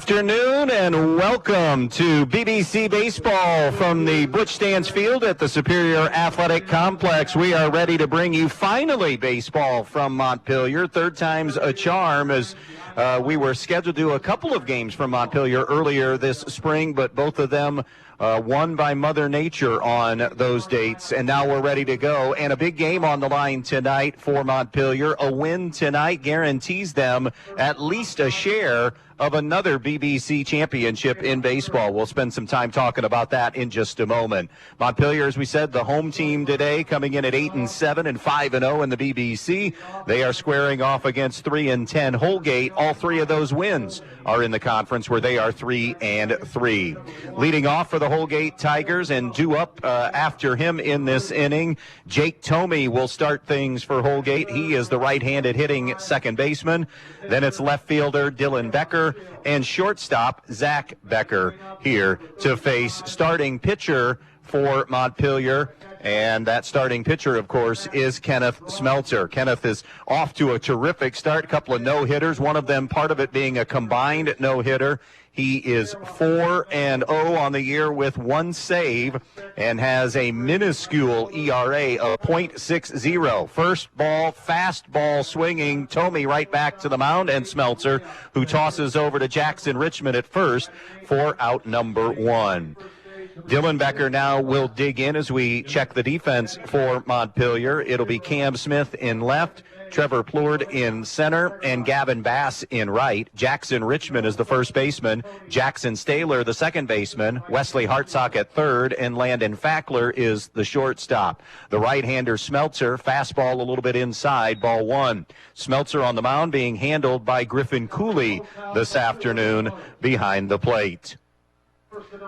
afternoon and welcome to BBC Baseball from the Butch Stansfield at the Superior Athletic Complex. We are ready to bring you finally baseball from Montpelier. Third time's a charm, as we were scheduled to do a couple of games from Montpelier earlier this spring, but both of them won by Mother Nature on those dates, and now we're ready to go. And a big game on the line tonight for Montpelier. A win tonight guarantees them at least a share of another BBC championship in baseball. We'll spend some time talking about that in just a moment. Montpelier, as we said, the home team today, coming in at 8-7 and 5-0 in the BBC. They are squaring off against 3-10 Holgate. All three of those wins are in the conference, where they are 3-3. Leading off for the Holgate Tigers and due up after him in this inning, Jake Tomey will start things for Holgate. He is the right-handed hitting second baseman. Then it's left fielder Dylan Becker and shortstop Zach Becker here to face starting pitcher for Montpelier. And that starting pitcher, of course, is Kenneth Smeltzer. Kenneth is off to a terrific start, couple of no-hitters, one of them part of it being a combined no-hitter. He is 4-0 on the year with one save and has a minuscule ERA of .60. First ball, fastball swinging, Tomey right back to the mound, and Smeltzer, who tosses over to Jackson Richmond at first for out number one. Dylan Becker now will dig in as we check the defense for Montpelier. It'll be Cam Smith in left, Trevor Plourde in center, and Gavin Bass in right. Jackson Richmond is the first baseman, Jackson Staylor the second baseman, Wesley Hartsock at third, and Landon Fackler is the shortstop. The right-hander Smeltzer, fastball a little bit inside, ball one. Smeltzer on the mound being handled by Griffin Cooley this afternoon behind the plate.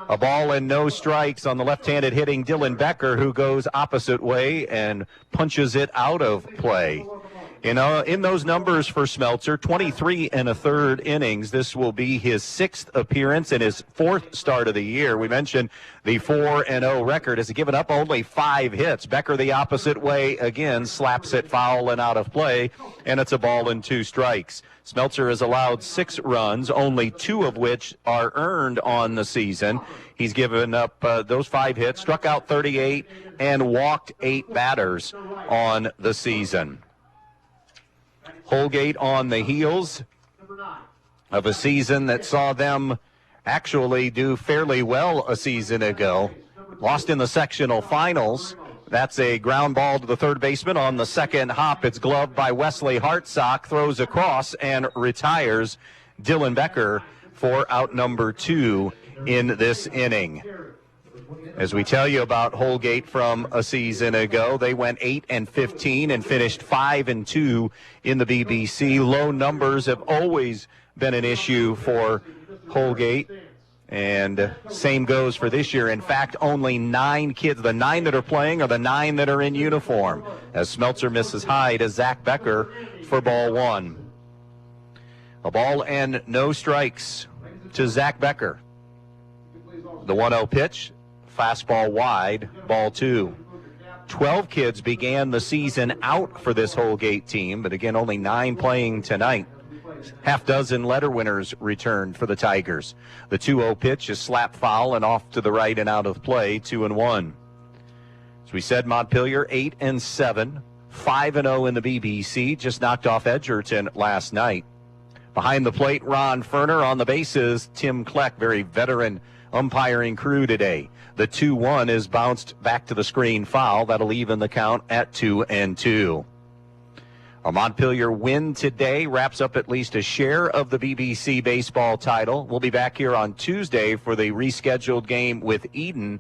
A ball and no strikes on the left-handed hitting Dylan Becker, who goes opposite way and punches it out of play. You know, in those numbers for Smeltzer, 23 1/3 innings. This will be his sixth appearance and his fourth start of the year. We mentioned the 4-0 record has given up only 5 hits. Becker the opposite way again, slaps it foul and out of play, and it's a ball and 2 strikes. Smeltzer has allowed 6 runs, only 2 of which are earned on the season. He's given up those 5 hits, struck out 38, and walked 8 batters on the season. Holgate on the heels of a season that saw them actually do fairly well a season ago. Lost in the sectional finals. That's a ground ball to the third baseman on the second hop. It's gloved by Wesley Hartsock, throws across and retires Dylan Becker for out number 2 in this inning. As we tell you about Holgate from a season ago, they went 8-15 and finished 5-2 in the BBC. Low numbers have always been an issue for Holgate, and same goes for this year. In fact, only 9 kids, the 9 that are playing are the 9 that are in uniform, as Smeltzer misses high to Zach Becker for ball 1. A ball and no strikes to Zach Becker. The 1-0 pitch. Fastball wide, ball 2. 12 kids began the season out for this Holgate team, but again, only 9 playing tonight. Half dozen letter winners returned for the Tigers. The 2-0 pitch is slapped foul and off to the right and out of play, 2-1. As we said, Montpelier 8-7, 5-0 in the BBC, just knocked off Edgerton last night. Behind the plate, Ron Ferner. On the bases, Tim Kleck, very veteran umpiring crew today. The 2-1 is bounced back to the screen foul. That'll even the count at 2-2. A Montpelier win today wraps up at least a share of the BBC baseball title. We'll be back here on Tuesday for the rescheduled game with Eden.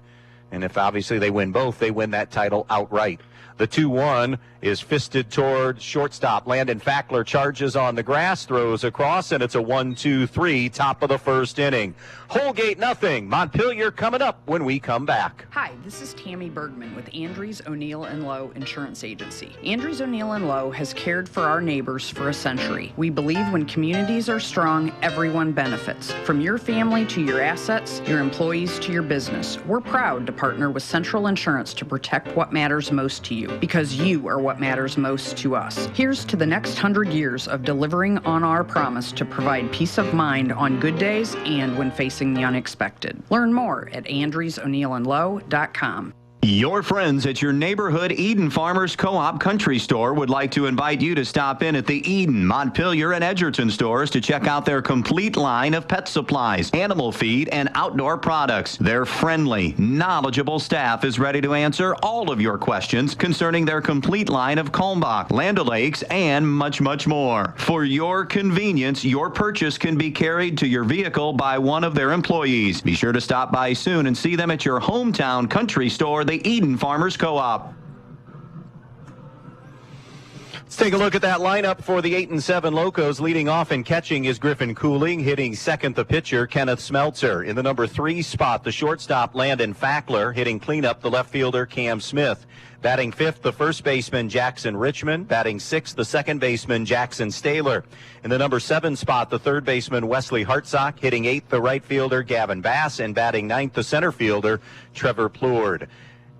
And if obviously they win both, they win that title outright. The 2-1 is fisted toward shortstop. Landon Fackler charges on the grass, throws across, and it's a 1-2-3, top of the first inning. Holgate nothing. Montpelier coming up when we come back. Hi, this is Tammy Bergman with Andrews O'Neill & Lowe Insurance Agency. Andrews O'Neill & Lowe has cared for our neighbors for a century. We believe when communities are strong, everyone benefits. From your family to your assets, your employees to your business. We're proud to partner with Central Insurance to protect what matters most to to you, because you are what matters most to us. Here's to the next 100 years of delivering on our promise to provide peace of mind on good days and when facing the unexpected. Learn more at andresoneillandlow.com. Your friends at your neighborhood Eden Farmers Co-op Country Store would like to invite you to stop in at the Eden, Montpelier, and Edgerton stores to check out their complete line of pet supplies, animal feed, and outdoor products. Their friendly, knowledgeable staff is ready to answer all of your questions concerning their complete line of Kalmbach, Land O'Lakes, and much, much more. For your convenience, your purchase can be carried to your vehicle by one of their employees. Be sure to stop by soon and see them at your hometown country store, the Eden Farmers Co-op. Let's take a look at that lineup for the 8 and 7 Locos. Leading off and catching is Griffin Cooling. Hitting second, the pitcher, Kenneth Smeltzer. In the number 3 spot, the shortstop, Landon Fackler. Hitting cleanup, the left fielder, Cam Smith. Batting fifth, the first baseman, Jackson Richmond. Batting sixth, the second baseman, Jackson Staylor. In the number 7 spot, the third baseman, Wesley Hartsock. Hitting eighth, the right fielder, Gavin Bass. And batting ninth, the center fielder, Trevor Plourde.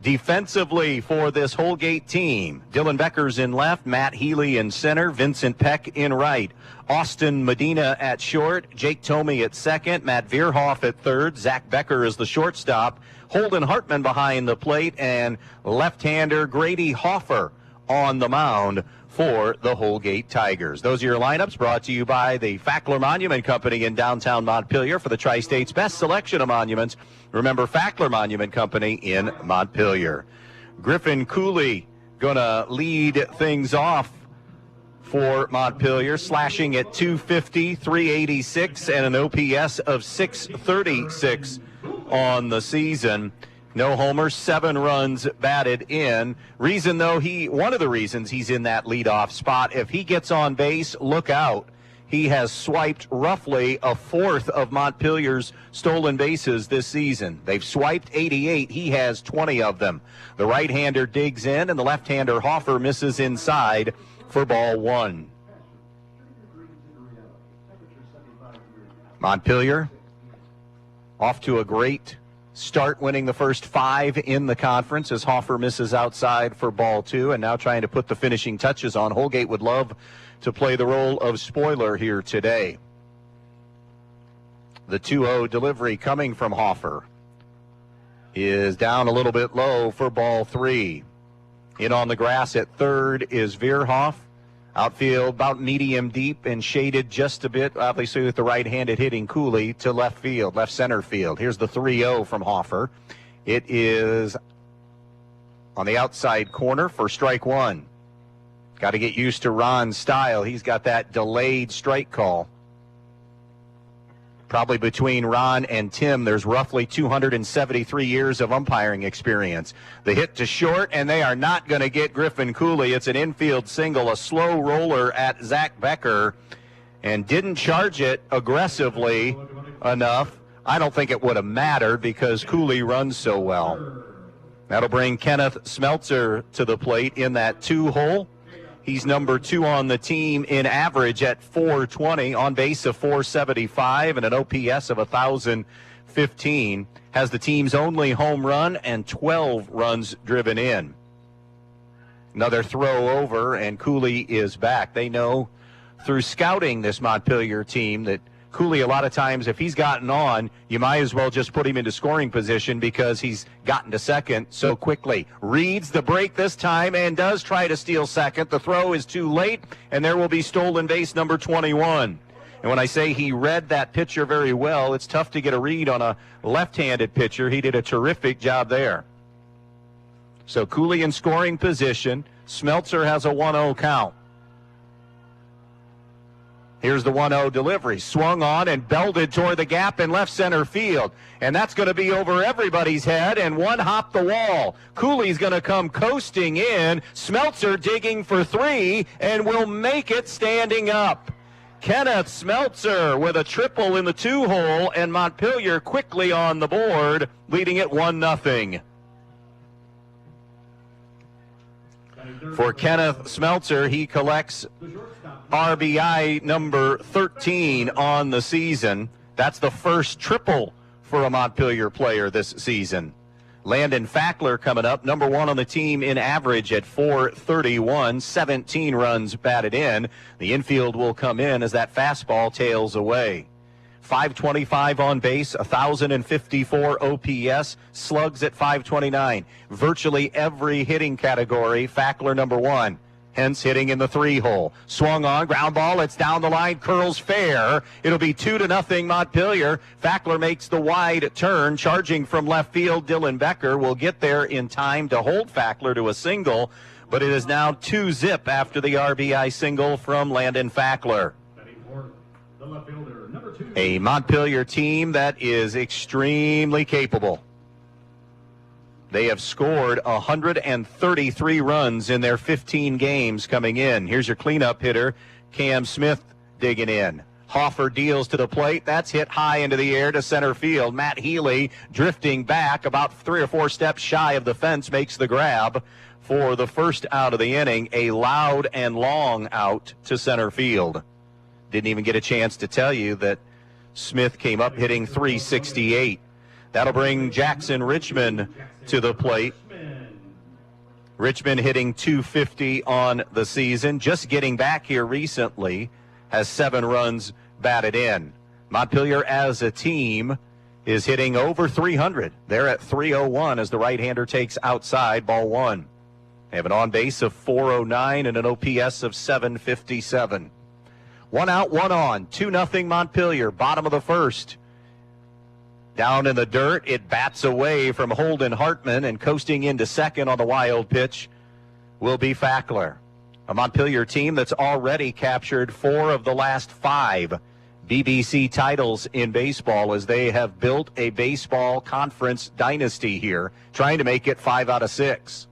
Defensively for this Holgate team, Dylan Becker's in left, Matt Healy in center, Vincent Peck in right, Austin Medina at short, Jake Tomey at second, Matt Veerhoff at third, Zach Becker is the shortstop, Holden Hartman behind the plate, and left-hander Grady Hoffer on the mound for the Holgate Tigers. Those are your lineups, brought to you by the Fackler Monument Company in downtown Montpelier. For the Tri-State's best selection of monuments, remember Fackler Monument Company in Montpelier. Griffin Cooley going to lead things off for Montpelier, slashing at 250, 386, and an OPS of 636 on the season. No homers, 7 runs batted in. Reason, though, one of the reasons he's in that leadoff spot, if he gets on base, look out. He has swiped roughly a fourth of Montpelier's stolen bases this season. They've swiped 88. He has 20 of them. The right-hander digs in, and the left-hander Hoffer misses inside for ball 1. Montpelier off to a great start, winning the first 5 in the conference as Hoffer misses outside for ball 2, and now trying to put the finishing touches on. Holgate would love to play the role of spoiler here today. The 2-0 delivery coming from Hoffer is down a little bit low for ball 3. In on the grass at third is Veerhoff. Outfield about medium deep and shaded just a bit, obviously with the right-handed hitting Cooley to left field, left center field. Here's the 3-0 from Hoffer. It is on the outside corner for strike 1. Got to get used to Ron's style. He's got that delayed strike call. Probably between Ron and Tim, there's roughly 273 years of umpiring experience. The hit to short, and they are not going to get Griffin Cooley. It's an infield single, a slow roller at Zach Becker, and didn't charge it aggressively enough. I don't think it would have mattered because Cooley runs so well. That'll bring Kenneth Smeltzer to the plate in that 2-hole. He's number 2 on the team in average at .420, on base of .475, and an OPS of 1,015. Has the team's only home run and 12 runs driven in. Another throw over, and Cooley is back. They know through scouting this Montpelier team that Cooley, a lot of times, if he's gotten on, you might as well just put him into scoring position because he's gotten to second so quickly. Reads the break this time and does try to steal second. The throw is too late, and there will be stolen base number 21. And when I say he read that pitcher very well, it's tough to get a read on a left-handed pitcher. He did a terrific job there. So Cooley in scoring position. Smeltzer has a 1-0 count. Here's the 1-0 delivery. Swung on and belted toward the gap in left center field. And that's going to be over everybody's head and one hop the wall. Cooley's going to come coasting in. Smeltzer digging for 3 and will make it standing up. Kenneth Smeltzer with a triple in the 2-hole, and Montpelier quickly on the board, leading it 1-0. For Kenneth Smeltzer, he collects RBI number 13 on the season. That's the first triple for a Montpelier player this season. Landon Fackler coming up, number one on the team in average at .431, 17 runs batted in. The infield will come in as that fastball tails away. 525 on base, 1,054 OPS, slugs at 529. Virtually every hitting category, Fackler number one. Hence hitting in the 3-hole. Swung on, ground ball, it's down the line, curls fair. It'll be 2-0 Montpelier. Fackler makes the wide turn, charging from left field. Dylan Becker will get there in time to hold Fackler to a single, but it is now 2-0 after the RBI single from Landon Fackler. A Montpelier team that is extremely capable. They have scored 133 runs in their 15 games coming in. Here's your cleanup hitter, Cam Smith, digging in. Hoffer deals to the plate. That's hit high into the air to center field. Matt Healy drifting back about 3 or 4 steps shy of the fence makes the grab for the first out of the inning. A loud and long out to center field. Didn't even get a chance to tell you that Smith came up hitting .368. That'll bring Jackson Richmond to the plate. Richmond hitting .250 on the season. Just getting back here recently. Has 7 runs batted in. Montpelier as a team is hitting over .300. They're at .301 as the right-hander takes outside, ball 1. They have an on-base of .409 and an OPS of .757. 1 out, 1 on. 2-0 Montpelier, bottom of the first. Down in the dirt, it bats away from Holden Hartman, and coasting into second on the wild pitch will be Fackler. A Montpelier team that's already captured 4 of the last 5 BBC titles in baseball, as they have built a baseball conference dynasty here, trying to make it 5 out of 6.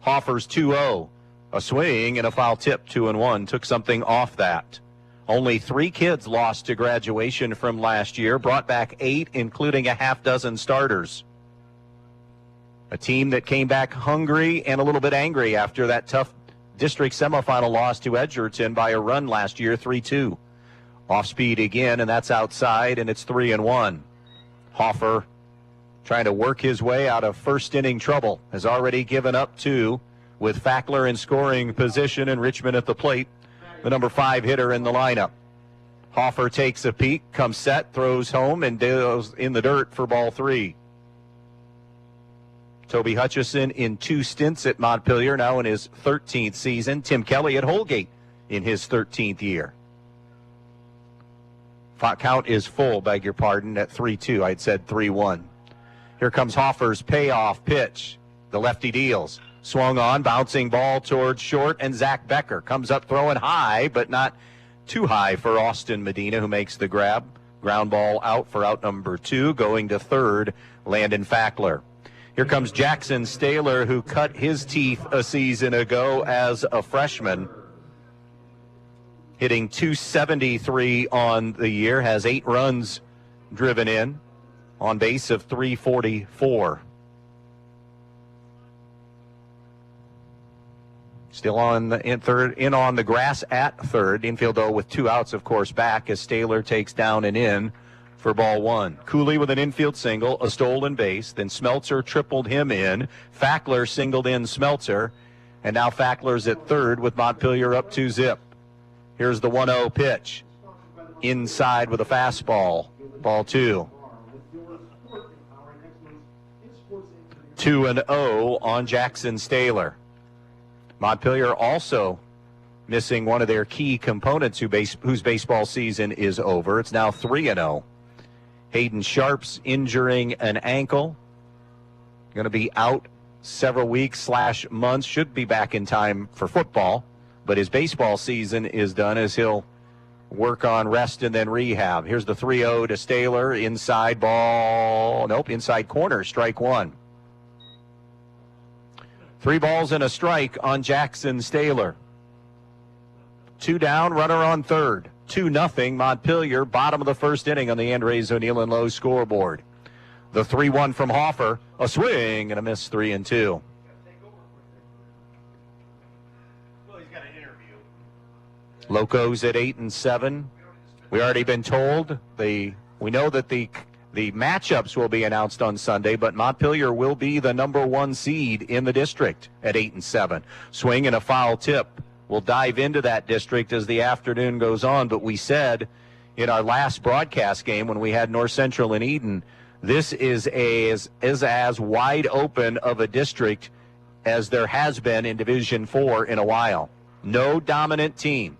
Hoffer's 2-0. A swing and a foul tip, 2-1. Took something off that. Only 3 kids lost to graduation from last year, brought back 8, including a half dozen starters. A team that came back hungry and a little bit angry after that tough district semifinal loss to Edgerton by a run last year, 3-2. Off speed again, and that's outside, and it's 3-1. Hoffer trying to work his way out of first inning trouble, has already given up 2 with Fackler in scoring position and Richmond at the plate, the number 5 hitter in the lineup. Hoffer takes a peek, comes set, throws home, and goes in the dirt for ball 3. Toby Hutchison in 2 stints at Montpelier, now in his 13th season. Tim Kelly at Holgate in his 13th year. Count is full, beg your pardon, at 3-2. I'd said 3-1. Here comes Hoffer's payoff pitch. The lefty deals. Swung on, bouncing ball towards short, and Zach Becker comes up throwing high, but not too high for Austin Medina, who makes the grab. Ground ball out for out number 2, going to third, Landon Fackler. Here comes Jackson Staylor, who cut his teeth a season ago as a freshman. Hitting .273 on the year, has 8 runs driven in, on base of .344. Still on the grass at third. Infield, though, with 2 outs, of course, back as Staylor takes down and in for ball 1. Cooley with an infield single, a stolen base. Then Smeltzer tripled him in. Fackler singled in Smeltzer. And now Fackler's at third with Montpelier up 2-0. Here's the 1-0 pitch. Inside with a fastball. Ball 2. 2-0 on Jackson Staylor. Montpelier also missing one of their key components whose baseball season is over. It's now 3-0. Hayden Sharp's injuring an ankle. Going to be out several weeks / months. Should be back in time for football. But his baseball season is done as he'll work on rest and then rehab. Here's the 3-0 to Staylor. Inside ball. Nope, inside corner. Strike 1. 3 balls and a strike on Jackson Staylor. 2 down, runner on third. 2-0 Montpelier, bottom of the first inning on the Andres O'Neill and Lowe scoreboard. The 3-1 from Hoffer, a swing and a miss, 3-2. Locos at 8-7. We already been told we know that the The matchups will be announced on Sunday, but Montpelier will be the number 1 seed in the district at 8-7. Swing and a foul tip. We'll dive into that district as the afternoon goes on, but we said in our last broadcast game when we had North Central and Eden, this is as wide open of a district as there has been in Division 4 in a while. No dominant team.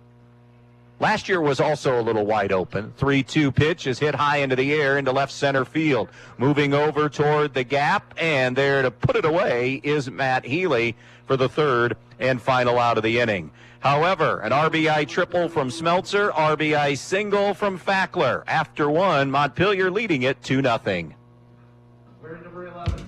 Last year was also a little wide open. 3-2 pitch is hit high into the air into left center field. Moving over toward the gap, and there to put it away is Matt Healy for the third and final out of the inning. However, an RBI triple from Smeltzer, RBI single from Fackler. After one, Montpelier leading it 2-0. We're number 11.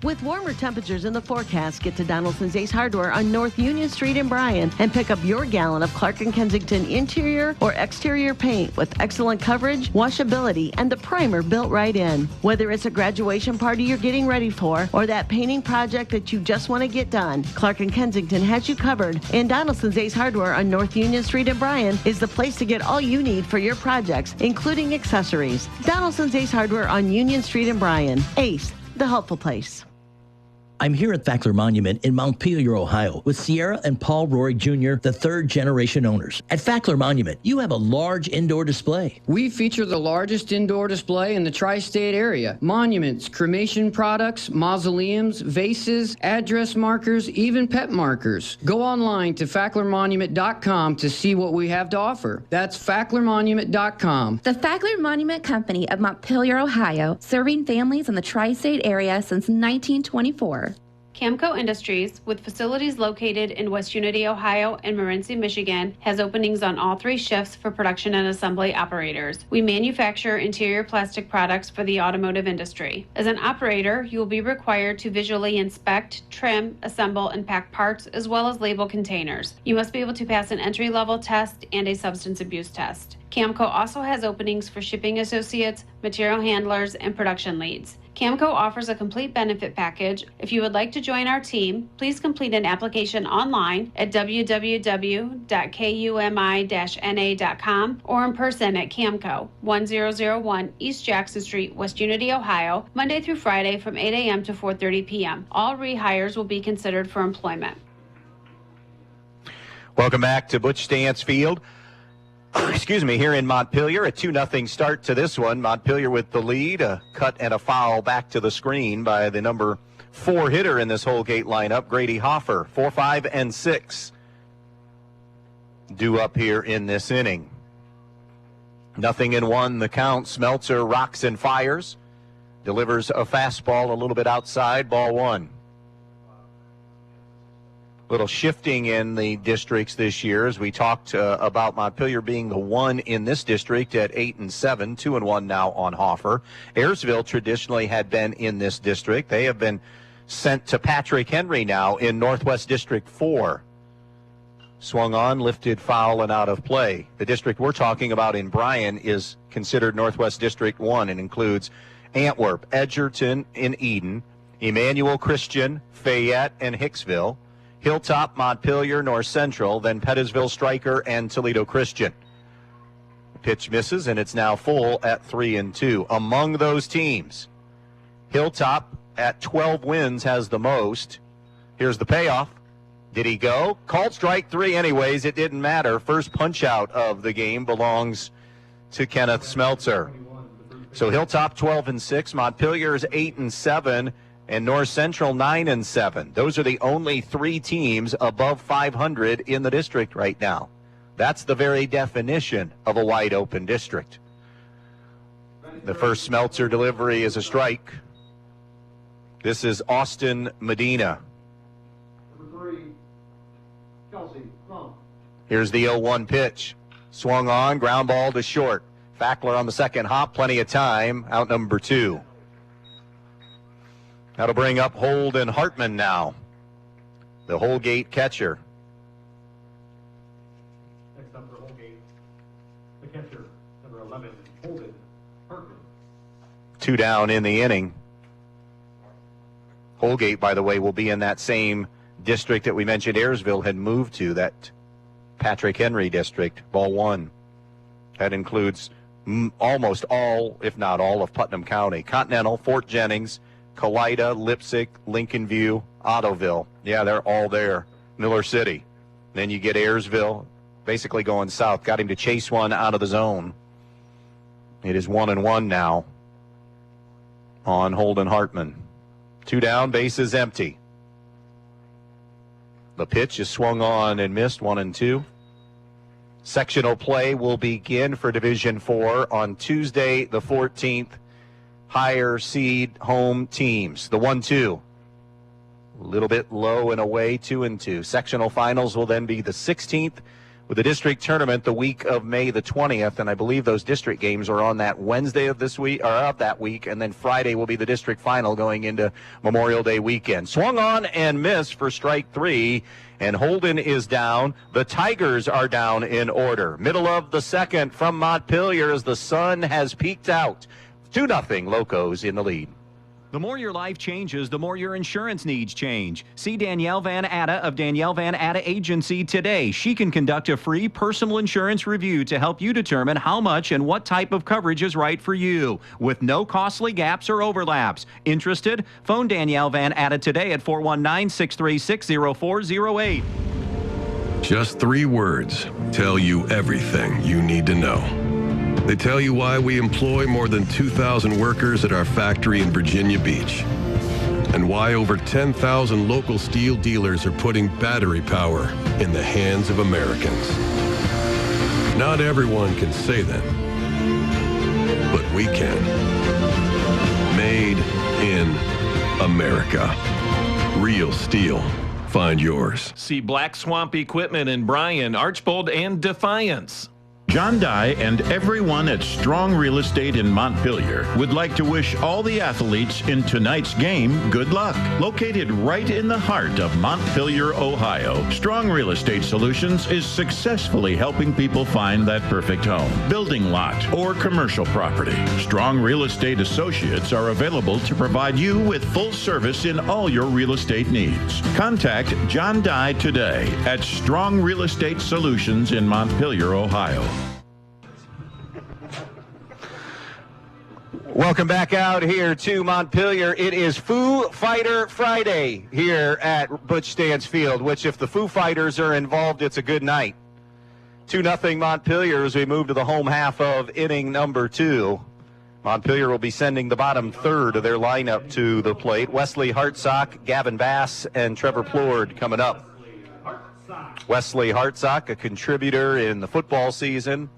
With warmer temperatures in the forecast, get to Donaldson's Ace Hardware on North Union Street in Bryan and pick up your gallon of Clark & Kensington interior or exterior paint with excellent coverage, washability, and the primer built right in. Whether it's a graduation party you're getting ready for or that painting project that you just want to get done, Clark & Kensington has you covered. And Donaldson's Ace Hardware on North Union Street in Bryan is the place to get all you need for your projects, including accessories. Donaldson's Ace Hardware on Union Street in Bryan. Ace, the helpful place. I'm here at Fackler Monument in Montpelier, Ohio, with Sierra and Paul Rory Jr., the third-generation owners. At Fackler Monument, you have a large indoor display. We feature the largest indoor display in the tri-state area. Monuments, cremation products, mausoleums, vases, address markers, even pet markers. Go online to facklermonument.com to see what we have to offer. That's facklermonument.com. The Fackler Monument Company of Montpelier, Ohio, serving families in the tri-state area since 1924. Camco Industries, with facilities located in West Unity, Ohio and Morenci, Michigan, has openings on all 3 shifts for production and assembly operators. We manufacture interior plastic products for the automotive industry. As an operator, you will be required to visually inspect, trim, assemble, and pack parts, as well as label containers. You must be able to pass an entry-level test and a substance abuse test. Camco also has openings for shipping associates, material handlers, and production leads. Camco offers a complete benefit package. If you would like to join our team, please complete an application online at www.kumi-na.com or in person at Camco, 1001 East Jackson Street, West Unity, Ohio, Monday through Friday from 8 a.m. to 4:30 p.m. All rehires will be considered for employment. Welcome back to Butch Stance Field. Here in Montpelier, a 2-0 start to this one. Montpelier with the lead, a cut and a foul back to the screen by the number 4 hitter in this Holgate lineup, Grady Hoffer. 4, 5, and 6 due up here in this inning. 0-1 the count. Smeltzer rocks and fires, delivers a fastball a little bit outside, ball 1. Little shifting in the districts this year as we talked about Montpelier being the 1 in this district at 8-7, 2-1 now on Hoffer. Ayersville traditionally had been in this district. They have been sent to Patrick Henry now in Northwest District 4. Swung on, lifted, foul, and out of play. The district we're talking about in Bryan is considered Northwest District 1 and includes Antwerp, Edgerton, and Eden, Emmanuel Christian, Fayette, and Hicksville, Hilltop, Montpelier, North Central, then Pettisville, Stryker, and Toledo Christian. Pitch misses, and it's now full at 3-2. Among those teams, Hilltop at 12 wins has the most. Here's the payoff. Did he go? Called strike 3 anyways. It didn't matter. First punch out of the game belongs to Kenneth Smeltzer. So Hilltop 12-6, Montpelier is 8-7, and North Central 9-7. Those are the only 3 teams above 500 in the district right now. That's the very definition of a wide open district. The first Smeltzer delivery is a strike. This is Austin Medina. Number 3, Kelsey, come. Here's the 0-1 pitch. Swung on, ground ball to short. Fackler on the second hop, plenty of time. Out number 2. That'll bring up Holden Hartman now, the Holgate catcher. Next up for Holgate, the catcher, number 11, Holden Hartman. 2 down in the inning. Holgate, by the way, will be in that same district that we mentioned Ayersville had moved to, that Patrick Henry district, ball 1. That includes almost all, if not all, of Putnam County. Continental, Fort Jennings, Kalida, Lipsick, Lincoln View, Ottoville. Yeah, they're all there. Miller City. Then you get Ayersville, basically going south. Got him to chase one out of the zone. It is 1-1 now on Holden Hartman. 2 down, bases empty. The pitch is swung on and missed, 1-2. Sectional play will begin for Division 4 on Tuesday the 14th. Higher seed home teams. The 1-2. A little bit low and away, 2-2. Sectional finals will then be the 16th, with the district tournament the week of May the 20th, and I believe those district games are on that Wednesday of this week, or of that week, and then Friday will be the district final going into Memorial Day weekend. Swung on and missed for strike 3, and Holden is down. The Tigers are down in order. Middle of the second from Montpelier as the sun has peaked out. 2-0 Locos in the lead. The more your life changes, the more your insurance needs change. See Danielle Van Atta of Danielle Van Atta Agency today. She can conduct a free personal insurance review to help you determine how much and what type of coverage is right for you, with no costly gaps or overlaps. Interested? Phone Danielle Van Atta today at 419-636-0408. Just 3 words tell you everything you need to know. They tell you why we employ more than 2,000 workers at our factory in Virginia Beach, and why over 10,000 local steel dealers are putting battery power in the hands of Americans. Not everyone can say them, but we can. Made in America. Real steel. Find yours. See Black Swamp Equipment in Bryan, Archbold, and Defiance. John Dye and everyone at Strong Real Estate in Montpelier would like to wish all the athletes in tonight's game good luck. Located right in the heart of Montpelier, Ohio, Strong Real Estate Solutions is successfully helping people find that perfect home, building lot, or commercial property. Strong Real Estate Associates are available to provide you with full service in all your real estate needs. Contact John Dye today at Strong Real Estate Solutions in Montpelier, Ohio. Welcome back out here to Montpelier. It is Foo Fighter Friday here at Butch Stance Field, which if the Foo Fighters are involved, it's a good night. 2-0 Montpelier as we move to the home half of inning number 2. Montpelier will be sending the bottom third of their lineup to the plate. Wesley Hartsock, Gavin Bass, and Trevor Plord coming up. Wesley Hartsock, a contributor in the football season.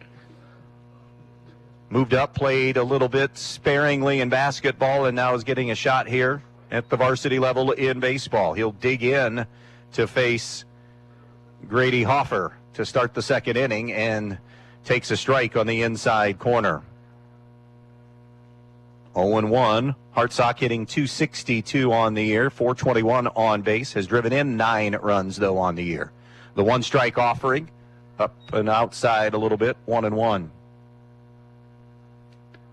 Moved up, played a little bit sparingly in basketball, and now is getting a shot here at the varsity level in baseball. He'll dig in to face Grady Hoffer to start the second inning and takes a strike on the inside corner. 0-1. Hartsock hitting .262 on the year, .421 on base. Has driven in 9 runs, though, on the year. The one-strike offering, up and outside a little bit, 1-1.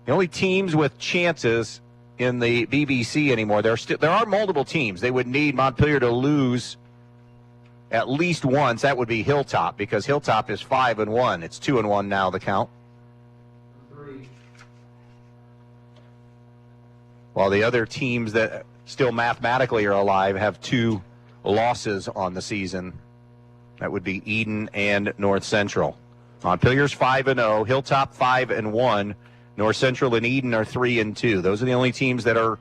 The only teams with chances in the BBC anymore, there are multiple teams. They would need Montpelier to lose at least once. That would be Hilltop, because Hilltop is 5-1. It's 2-1 now, the count. While the other teams that still mathematically are alive have 2 losses on the season. That would be Eden and North Central. Montpelier's 5-0, Hilltop 5-1. North Central and Eden are 3-2. Those are the only teams that are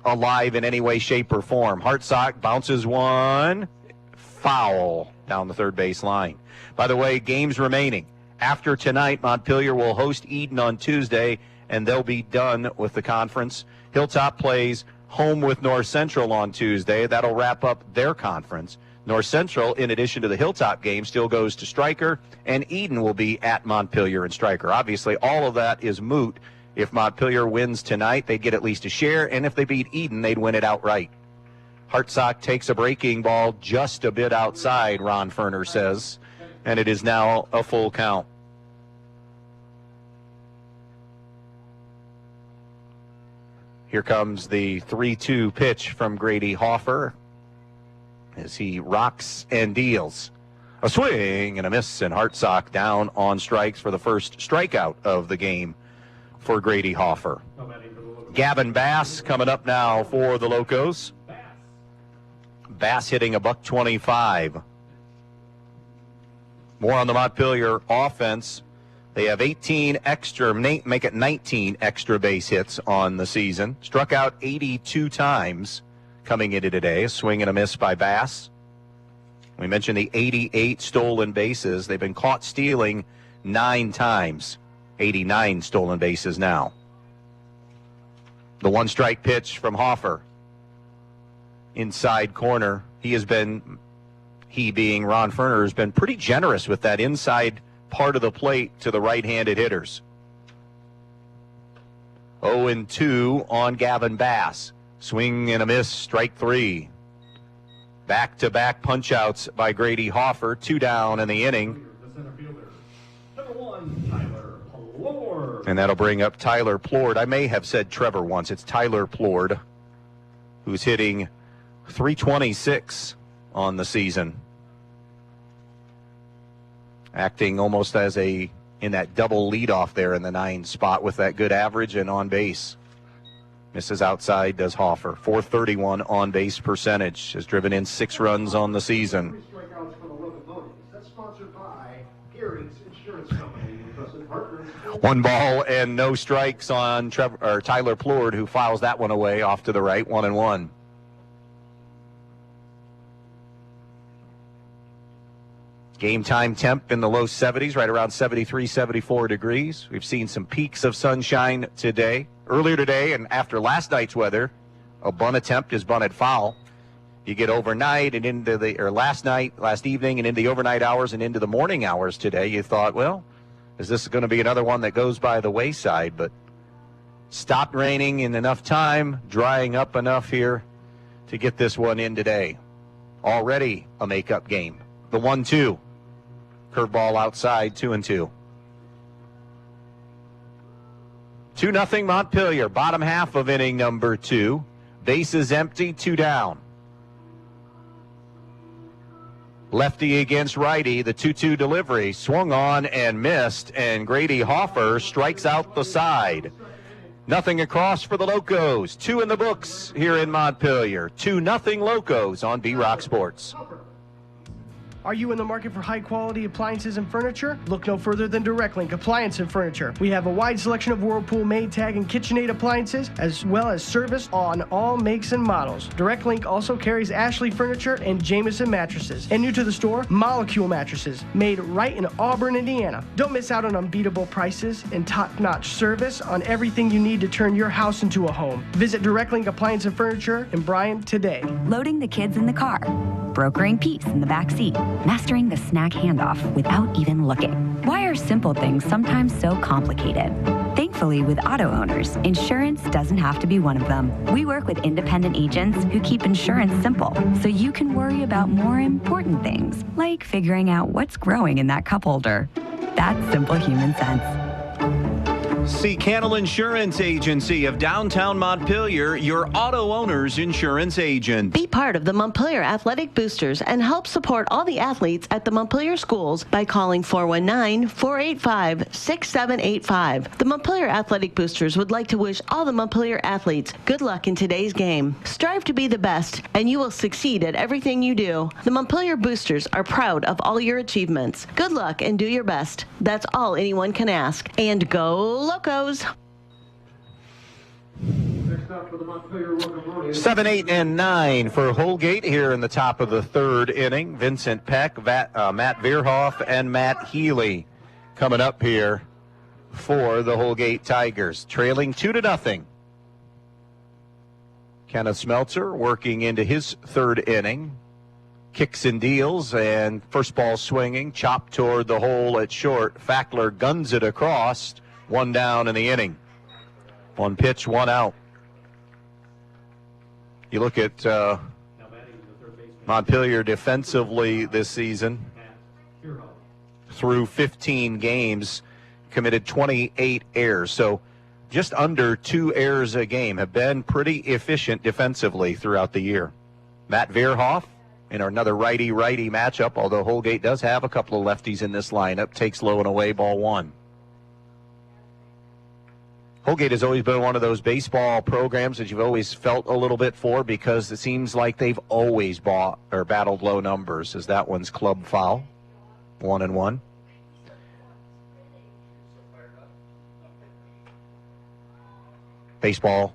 alive in any way, shape, or form. Hartsock bounces one. Foul down the third base line. By the way, games remaining. After tonight, Montpelier will host Eden on Tuesday, and they'll be done with the conference. Hilltop plays home with North Central on Tuesday. That'll wrap up their conference. North Central, in addition to the Hilltop game, still goes to Stryker, and Eden will be at Montpelier and Stryker. Obviously, all of that is moot. If Montpelier wins tonight, they'd get at least a share, and if they beat Eden, they'd win it outright. Hartsock takes a breaking ball just a bit outside, Ron Ferner says, and it is now a full count. Here comes the 3-2 pitch from Grady Hoffer as he rocks and deals. A swing and a miss, and Hartsock down on strikes for the first strikeout of the game for Grady Hoffer. Gavin Bass coming up now for the Locos. Bass hitting $125. More on the Montpelier offense. They have 18 extra, make it 19 extra base hits on the season. Struck out 82 times coming into today. A swing and a miss by Bass. We mentioned the 88 stolen bases. They've been caught stealing 9 times. 89 stolen bases now. The one strike pitch from Hoffer. Inside corner. He being Ron Ferner, has been pretty generous with that inside part of the plate to the right-handed hitters. 0-2 on Gavin Bass. Swing and a miss, strike 3. Back-to-back punch-outs by Grady Hoffer. 2 down in the inning. And that'll bring up Tyler Plord. I may have said Trevor once. It's Tyler Plord, who's hitting .326 on the season. Acting almost as in that double leadoff there in the 9 spot with that good average and on base. Misses outside, does Hoffer. .431 on base percentage. Has driven in 6 runs on the season. That's sponsored by Gary's Insurance Company. 1 ball and no strikes on Tyler Plord, who fouls that one away off to the right. 1-1. Game time temp in the low 70s, right around 73, 74 degrees. We've seen some peaks of sunshine today. Earlier today and after last night's weather, a bunt attempt is bunted foul. You get overnight and into last evening and into the overnight hours and into the morning hours today. You thought, well, is this going to be another one that goes by the wayside? But stopped raining in enough time, drying up enough here to get this one in today. Already a makeup game. The 1-2. Curveball outside, 2-2. 2-0 Montpelier, bottom half of inning number 2. Bases empty, 2 down. Lefty against righty, the 2-2 delivery. Swung on and missed, and Grady Hoffer strikes out the side. Nothing across for the Locos. 2 in the books here in Montpelier. 2-0 Locos on B-Rock Sports. Are you in the market for high-quality appliances and furniture? Look no further than Direct Link Appliance and Furniture. We have a wide selection of Whirlpool, Maytag, and KitchenAid appliances, as well as service on all makes and models. Direct Link also carries Ashley Furniture and Jameson mattresses. And new to the store, Molecule mattresses, made right in Auburn, Indiana. Don't miss out on unbeatable prices and top-notch service on everything you need to turn your house into a home. Visit Direct Link Appliance and Furniture in Bryan today. Loading the kids in the car, brokering peace in the back seat, mastering the snack handoff without even looking. Why are simple things sometimes so complicated? Thankfully, with auto owners, insurance doesn't have to be one of them. We work with independent agents who keep insurance simple, so you can worry about more important things, like figuring out what's growing in that cup holder. That's simple human sense. See Cannell Insurance Agency of downtown Montpelier, your auto owner's insurance agent. Be part of the Montpelier Athletic Boosters and help support all the athletes at the Montpelier schools by calling 419-485-6785. The Montpelier Athletic Boosters would like to wish all the Montpelier athletes good luck in today's game. Strive to be the best, and you will succeed at everything you do. The Montpelier Boosters are proud of all your achievements. Good luck and do your best. That's all anyone can ask. And go Locos! 7, 8, and 9 for Holgate here in the top of the 3rd inning. Vincent Peck, Matt Veerhoff, and Matt Healy coming up here for the Holgate Tigers, trailing 2-0. Kenneth Smeltzer working into his 3rd inning. Kicks and deals, and first ball swinging, chopped toward the hole at short. Fackler guns it across. 1 down in the inning. 1 pitch, 1 out. You look at Montpelier defensively this season. Through 15 games, committed 28 errors. So just under 2 errors a game. Have been pretty efficient defensively throughout the year. Matt Veerhoff in another righty-righty matchup, although Holgate does have a couple of lefties in this lineup. Takes low and away, ball one. Holgate has always been one of those baseball programs that you've always felt a little bit for because it seems like they've always battled low numbers, as that one's club foul. 1-1. Baseball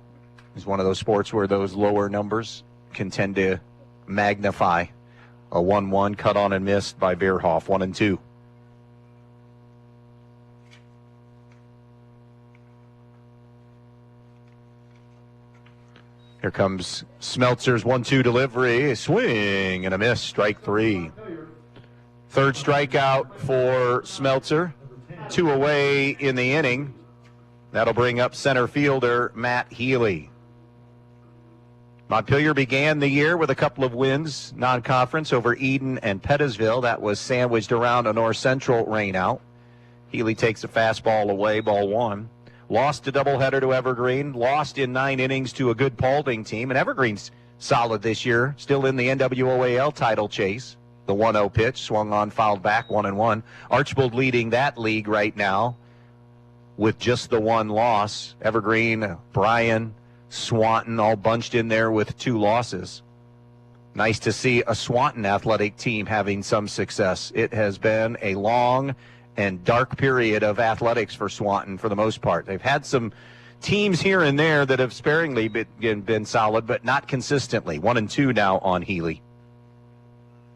is one of those sports where those lower numbers can tend to magnify. A 1-1 cut on and missed by Bierhoff. 1-2. Here comes Smeltzer's 1-2 delivery. A swing and a miss. Strike three. Third strikeout for Smeltzer. 2 away in the inning. That'll bring up center fielder Matt Healy. Montpelier began the year with a couple of wins, non-conference over Eden and Pettisville. That was sandwiched around a North Central rainout. Healy takes a fastball away, ball one. Lost a doubleheader to Evergreen. Lost in 9 innings to a good Paulding team. And Evergreen's solid this year. Still in the NWOAL title chase. The 1-0 pitch swung on, fouled back, 1-1. Archbold leading that league right now with just the 1 loss. Evergreen, Bryan, Swanton all bunched in there with 2 losses. Nice to see a Swanton athletic team having some success. It has been a long and dark period of athletics for Swanton for the most part. They've had some teams here and there that have sparingly been solid, but not consistently. 1-2 now on Healy.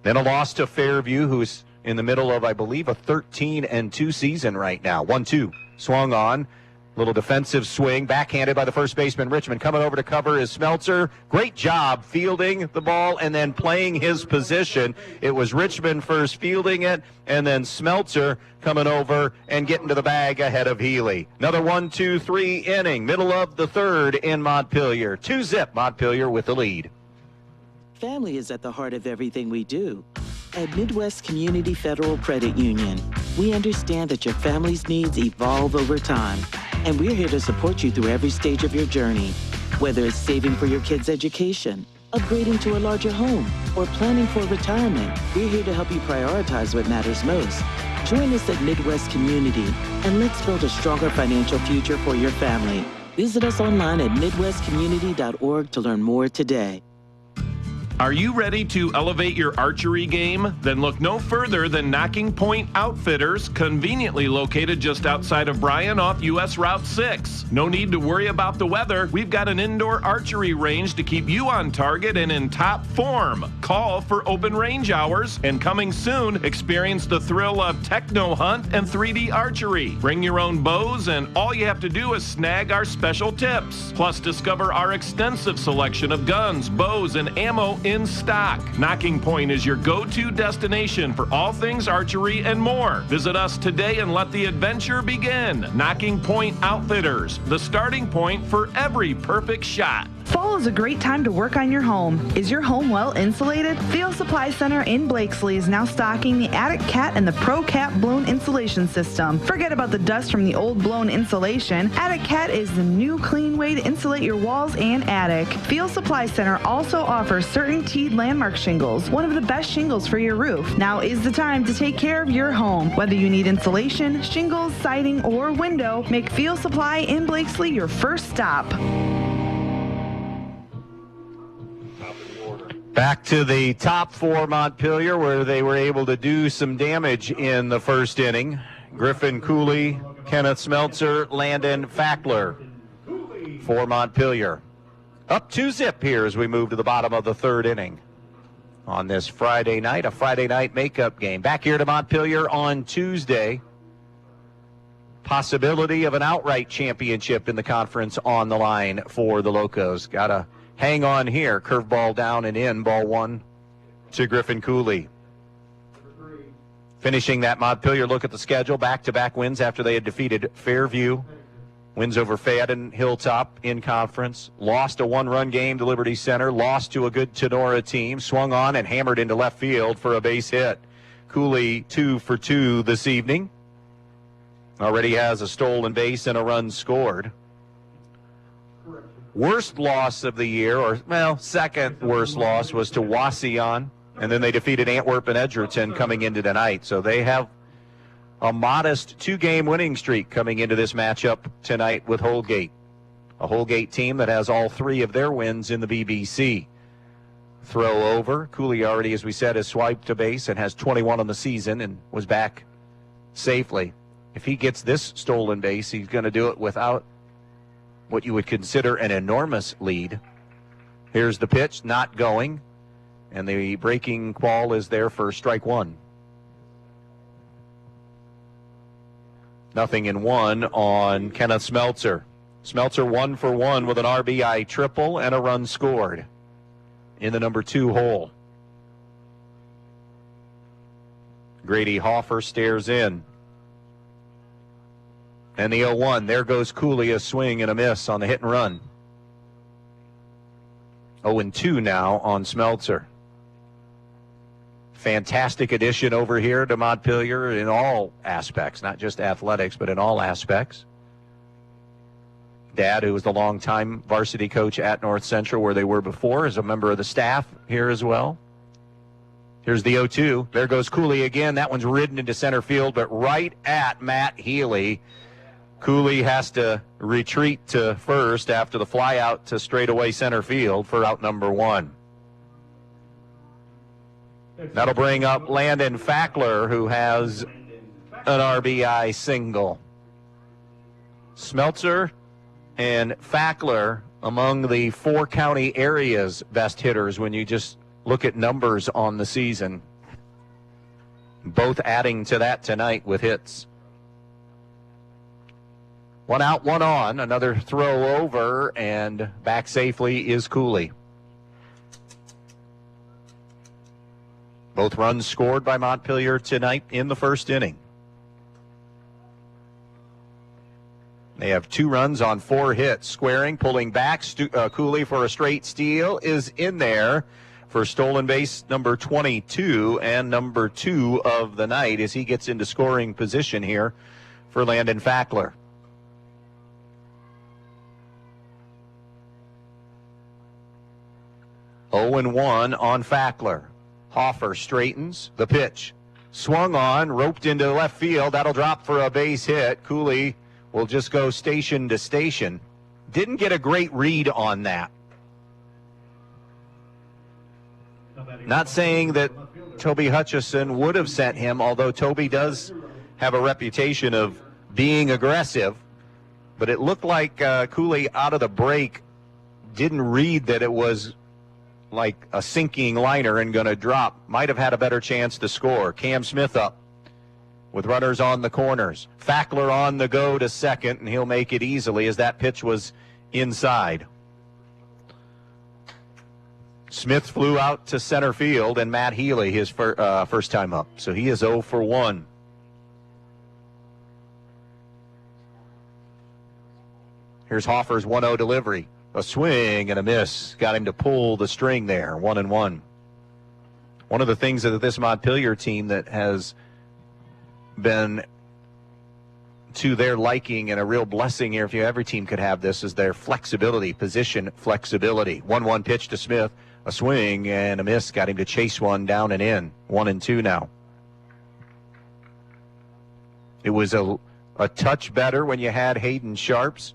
Then a loss to Fairview, who's in the middle of, I believe, a 13-2 season right now. 1-2. Swung on. Little defensive swing. Backhanded by the first baseman, Richmond. Coming over to cover is Smeltzer. Great job fielding the ball and then playing his position. It was Richmond first fielding it, and then Smeltzer coming over and getting to the bag ahead of Healy. Another 1-2-3 inning. Middle of the third in Montpelier. 2-zip Montpelier with the lead. Family is at the heart of everything we do. At Midwest Community Federal Credit Union, we understand that your family's needs evolve over time, and we're here to support you through every stage of your journey. Whether it's saving for your kids' education, upgrading to a larger home, or planning for retirement, we're here to help you prioritize what matters most. Join us at Midwest Community, and let's build a stronger financial future for your family. Visit us online at midwestcommunity.org to learn more today. Are you ready to elevate your archery game? Then look no further than Knocking Point Outfitters, conveniently located just outside of Bryan off US Route 6. No need to worry about the weather. We've got an indoor archery range to keep you on target and in top form. Call for open range hours, and coming soon, experience the thrill of techno hunt and 3D archery. Bring your own bows, and all you have to do is snag our special tips. Plus, discover our extensive selection of guns, bows, and ammo in stock. Knocking Point is your go-to destination for all things archery and more. Visit us today and let the adventure begin. Knocking Point Outfitters, the starting point for every perfect shot. Fall is a great time to work on your home. Is your home well insulated? Field Supply Center in Blakesley is now stocking the Attic Cat and the Pro Cap blown insulation system. Forget about the dust from the old blown insulation. Attic Cat is the new clean way to insulate your walls and attic. Field Supply Center also offers CertainTeed Landmark shingles, one of the best shingles for your roof. Now is the time to take care of your home. Whether you need insulation, shingles, siding, or window, make Field Supply in Blakesley your first stop. Back to the top four Montpelier, where they were able to do some damage in the first inning. Griffin Cooley, Kenneth Smeltzer, Landon Fackler for Montpelier. Up 2-zip here as we move to the bottom of the third inning on this Friday night, a Friday night makeup game. Back here to Montpelier on Tuesday. Possibility of an outright championship in the conference on the line for the Locos. Got to hang on here. Curveball down and in. Ball one to Griffin Cooley. Finishing that Montpelier look at the schedule. Back-to-back wins after they had defeated Fairview. Wins over Fayette and Hilltop in conference. Lost a one-run game to Liberty Center. Lost to a good Tenora team. Swung on and hammered into left field for a base hit. Cooley 2 for 2 this evening. Already has a stolen base and a run scored. Worst loss of the year, or, well, second worst loss was to Wauseon And then they defeated Antwerp and Edgerton coming into tonight. So they have a modest 2-game winning streak coming into this matchup tonight with Holgate. A Holgate team that has all 3 of their wins in the BBC. Throw over. Cooley already, as we said, has swiped to base and has 21 on the season and was back safely. If he gets this stolen base, he's going to do it without what you would consider an enormous lead. Here's the pitch, not going, and the breaking ball is there for strike 1. 0-1 on Kenneth Smeltzer. Smeltzer 1 for 1 with an RBI triple and a run scored in the number 2 hole. Grady Hoffer stares in. And the 0-1, there goes Cooley, a swing and a miss on the hit and run. 0-2 now on Smeltzer. Fantastic addition over here to Montpelier in all aspects, not just athletics, but in all aspects. Dad, who was the longtime varsity coach at North Central where they were before, is a member of the staff here as well. Here's the 0-2. There goes Cooley again. That one's ridden into center field, but right at Matt Healy. Cooley has to retreat to first after the fly out to straightaway center field for out number 1. That'll bring up Landon Fackler, who has an RBI single. Smeltzer and Fackler among the 4 county area's best hitters when you just look at numbers on the season. Both adding to that tonight with hits. 1 out, 1 on. Another throw over, and back safely is Cooley. Both runs scored by Montpelier tonight in the first inning. They have 2 runs on 4 hits. Squaring, pulling back. Cooley for a straight steal is in there for stolen base number 22 and number 2 of the night as he gets into scoring position here for Landon Fackler. Oh and 1 on Fackler. Hoffer straightens the pitch. Swung on, roped into left field. That'll drop for a base hit. Cooley will just go station to station. Didn't get a great read on that. Not saying that Toby Hutchison would have sent him, although Toby does have a reputation of being aggressive. But it looked like Cooley out of the break didn't read that it was like a sinking liner and going to drop. Might have had a better chance to score. Cam Smith up with runners on the corners. Fackler on the go to second, and he'll make it easily as that pitch was inside. Smith flew out to center field, and Matt Healy, his first time up. So he is 0 for 1. Here's Hoffer's 1-0 delivery. A swing and a miss. Got him to pull the string there. 1-1. One of the things that this Montpelier team that has been to their liking and a real blessing here, if every team could have this, is their flexibility, position flexibility. 1-1 pitch to Smith. A swing and a miss. Got him to chase one down and in. 1-2 now. It was a touch better when you had Hayden Sharps.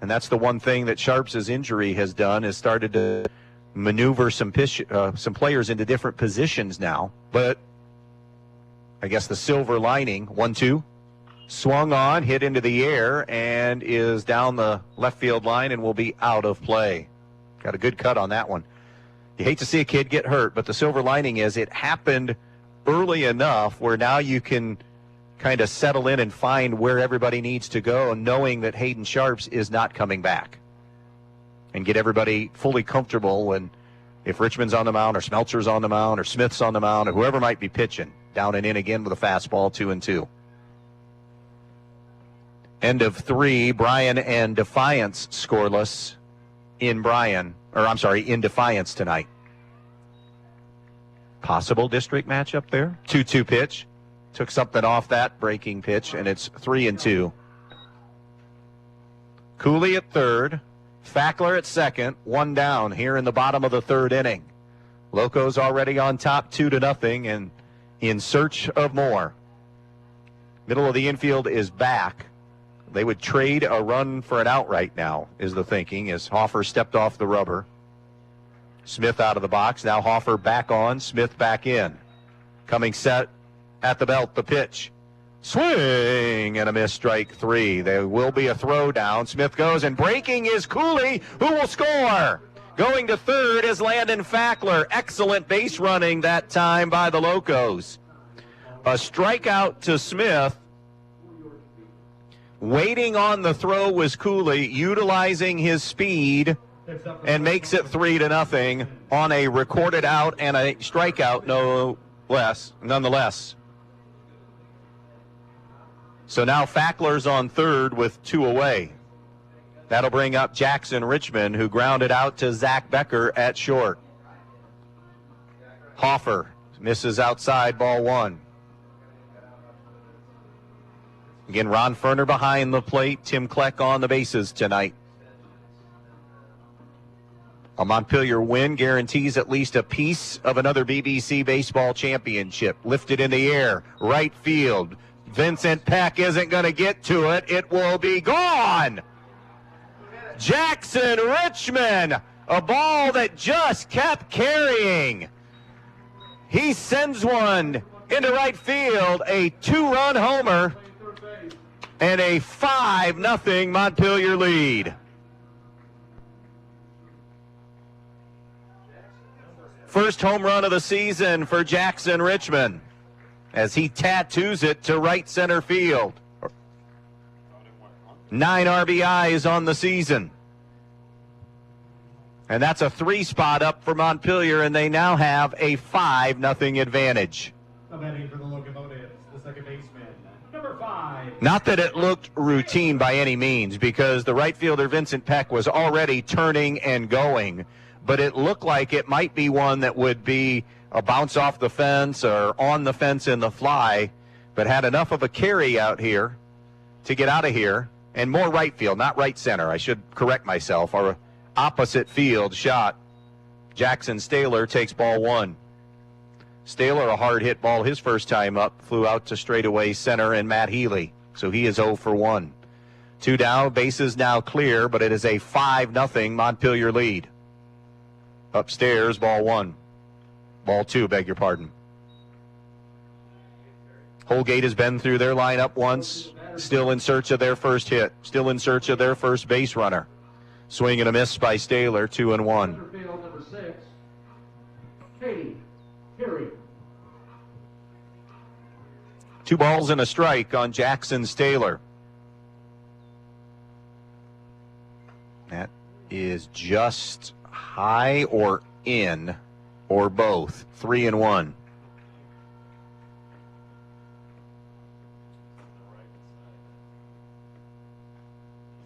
And that's the one thing that Sharps' injury has done, is started to maneuver some players into different positions now. But I guess the silver lining, 1-2, swung on, hit into the air, and is down the left field line and will be out of play. Got a good cut on that one. You hate to see a kid get hurt, but the silver lining is it happened early enough where now you can kind of settle in and find where everybody needs to go, knowing that Hayden Sharps is not coming back, and get everybody fully comfortable when, if Richmond's on the mound or Smeltzer's on the mound or Smith's on the mound or whoever might be pitching, down and in again with a fastball. 2-2. End of 3. Bryan and Defiance scoreless in Defiance tonight. Possible district matchup there. 2-2 pitch. Took something off that breaking pitch, and it's 3-2. Cooley at third. Fackler at second. 1 down here in the bottom of the third inning. Locos already on top 2-0 and in search of more. Middle of the infield is back. They would trade a run for an out right now, is the thinking, as Hoffer stepped off the rubber. Smith out of the box. Now Hoffer back on. Smith back in. Coming set at the belt. The pitch. Swing and a miss, strike 3. There will be a throw down. Smith goes, and breaking is Cooley, who will score. Going to third is Landon Fackler. Excellent base running that time by the Locos. A strikeout to Smith. Waiting on the throw was Cooley, utilizing his speed, and makes it 3-0 on a recorded out and a strikeout, nonetheless. So now Fackler's on third with 2 away. That'll bring up Jackson Richmond, who grounded out to Zach Becker at short. Hoffer misses outside, ball 1. Again, Ron Ferner behind the plate. Tim Kleck on the bases tonight. A Montpelier win guarantees at least a piece of another BBC baseball championship. Lifted in the air, right field. Vincent Peck isn't going to get to it. It will be gone. Jackson Richmond, a ball that just kept carrying. He sends one into right field, a 2-run homer, and a 5-0 Montpelier lead. First home run of the season for Jackson Richmond as he tattoos it to right center field. 9 RBIs on the season. And that's a 3 spot up for Montpelier, and they now have a 5-0 advantage. Batting for the Locomotives, the second baseman, number 5. Not that it looked routine by any means, because the right fielder Vincent Peck was already turning and going, but it looked like it might be one that would be a bounce off the fence or on the fence in the fly, but had enough of a carry out here to get out of here. And more right field, not right center. I should correct myself. Our opposite field shot. Jackson Staylor takes ball 1. Staylor, a hard hit ball his first time up, flew out to straightaway center and Matt Healy. So he is 0 for 1. 2 down, bases now clear, but it is a 5-0 Montpelier lead. Upstairs, ball 1. Ball 2, beg your pardon. Holgate has been through their lineup once. Still in search of their first hit. Still in search of their first base runner. Swing and a miss by Staylor, 2-1. Number 6, Katie Terry. 2 balls and a strike on Jackson Staylor. That is just high or in or both. 3-1.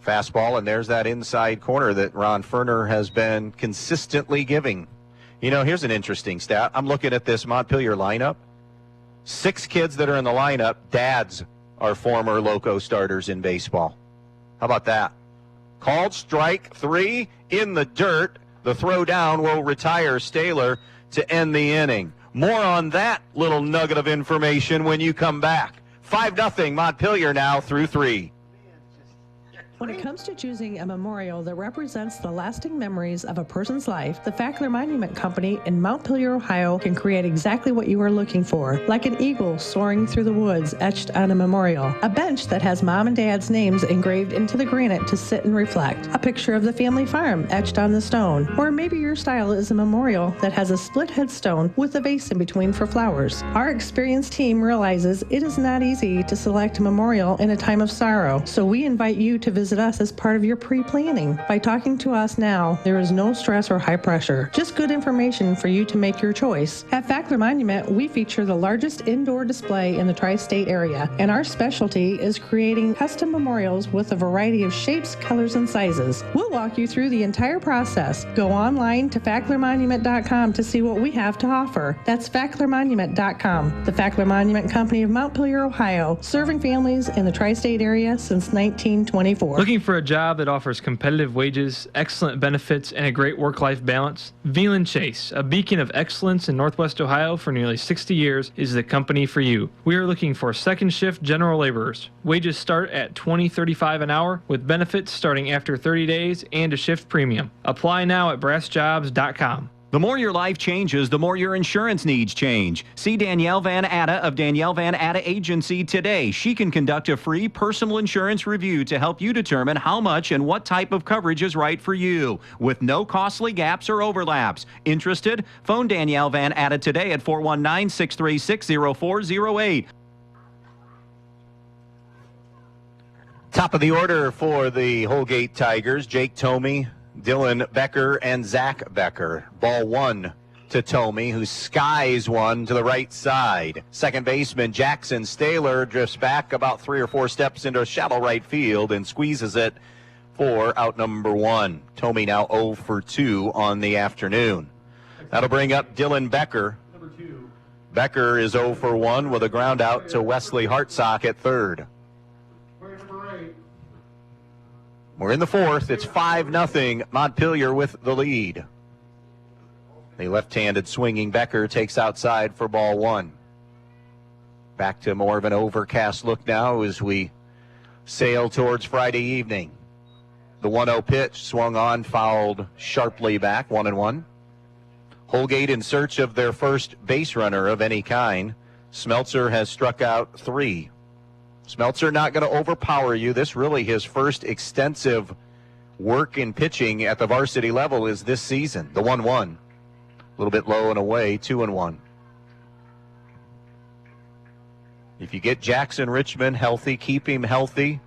Fastball, and there's that inside corner that Ron Ferner has been consistently giving. You know, here's an interesting stat. I'm looking at this Montpelier lineup. 6 kids that are in the lineup, dads are former Loco starters in baseball. How about that? Called strike 3 in the dirt. The throw down will retire Staylor to end the inning. More on that little nugget of information when you come back. 5-0 Montpelier now through 3. When it comes to choosing a memorial that represents the lasting memories of a person's life, the Fackler Monument Company in Montpelier, Ohio can create exactly what you are looking for, like an eagle soaring through the woods etched on a memorial, a bench that has mom and dad's names engraved into the granite to sit and reflect, a picture of the family farm etched on the stone, or maybe your style is a memorial that has a split headstone with a vase in between for flowers. Our experienced team realizes it is not easy to select a memorial in a time of sorrow, so we invite you to visit us as part of your pre-planning. By talking to us now, there is no stress or high pressure, just good information for you to make your choice. At Fackler Monument, we feature the largest indoor display in the tri-state area, and our specialty is creating custom memorials with a variety of shapes, colors, and sizes. We'll walk you through the entire process. Go online to facklermonument.com to see what we have to offer. That's facklermonument.com. The Fackler Monument Company of Montpelier, Ohio, serving families in the tri-state area since 1924. Looking for a job that offers competitive wages, excellent benefits, and a great work-life balance? Veland Chase, a beacon of excellence in Northwest Ohio for nearly 60 years, is the company for you. We are looking for second shift general laborers. Wages start at $20.35 an hour with benefits starting after 30 days and a shift premium. Apply now at brassjobs.com. The more your life changes, the more your insurance needs change. See Danielle Van Atta of Danielle Van Atta Agency today. She can conduct a free personal insurance review to help you determine how much and what type of coverage is right for you, with no costly gaps or overlaps. Interested? Phone Danielle Van Atta today at 419-636-0408. Top of the order for the Holgate Tigers, Jake Tomey, Dylan Becker, and Zach Becker. Ball one to Tomey, who skies one to the right side. Second baseman Jackson Staylor drifts back about 3 or 4 steps into shallow right field and squeezes it for out number 1. Tomey now 0 for 2 on the afternoon. That'll bring up Dylan Becker. Becker is 0 for 1 with a ground out to Wesley Hartsock at third. We're in the fourth. It's 5-0. Montpelier with the lead. The left-handed swinging Becker takes outside for ball 1. Back to more of an overcast look now as we sail towards Friday evening. The 1-0 pitch swung on, fouled sharply back, 1-1. Holgate in search of their first base runner of any kind. Smeltzer has struck out 3. Smeltzer not going to overpower you. This really his first extensive work in pitching at the varsity level is this season. The 1-1. A little bit low and away, 2-1. If you get Jackson Richmond healthy, keep him healthy,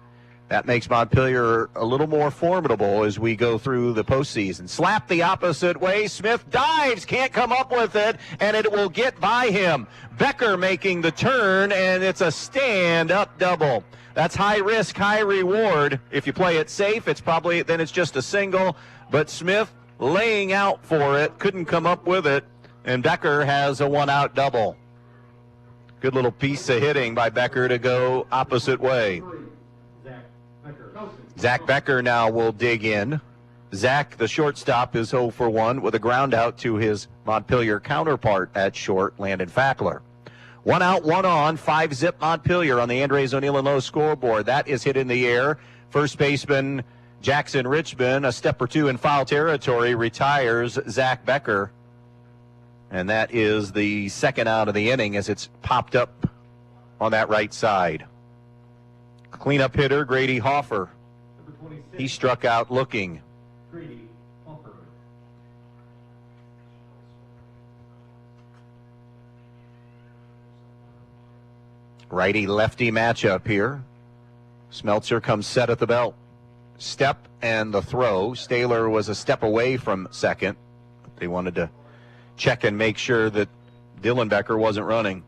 that makes Montpelier a little more formidable as we go through the postseason. Slap the opposite way. Smith dives, can't come up with it, and it will get by him. Becker making the turn, and it's a stand-up double. That's high risk, high reward. If you play it safe, then it's just a single. But Smith laying out for it, couldn't come up with it, and Becker has a 1-out double. Good little piece of hitting by Becker to go opposite way. Zach Becker now will dig in. Zach, the shortstop, is 0 for 1 with a ground out to his Montpelier counterpart at short, Landon Fackler. 1 out, 1 on, 5-zip Montpelier on the Andres O'Neill and Lowe scoreboard. That is hit in the air. First baseman Jackson Richmond, a step or two in foul territory, retires Zach Becker. And that is the second out of the inning as it's popped up on that right side. Cleanup hitter Grady Hoffer. He struck out looking. Righty-lefty matchup here. Smeltzer comes set at the belt. Step and the throw. Staylor was a step away from second. They wanted to check and make sure that Dylan Becker wasn't running.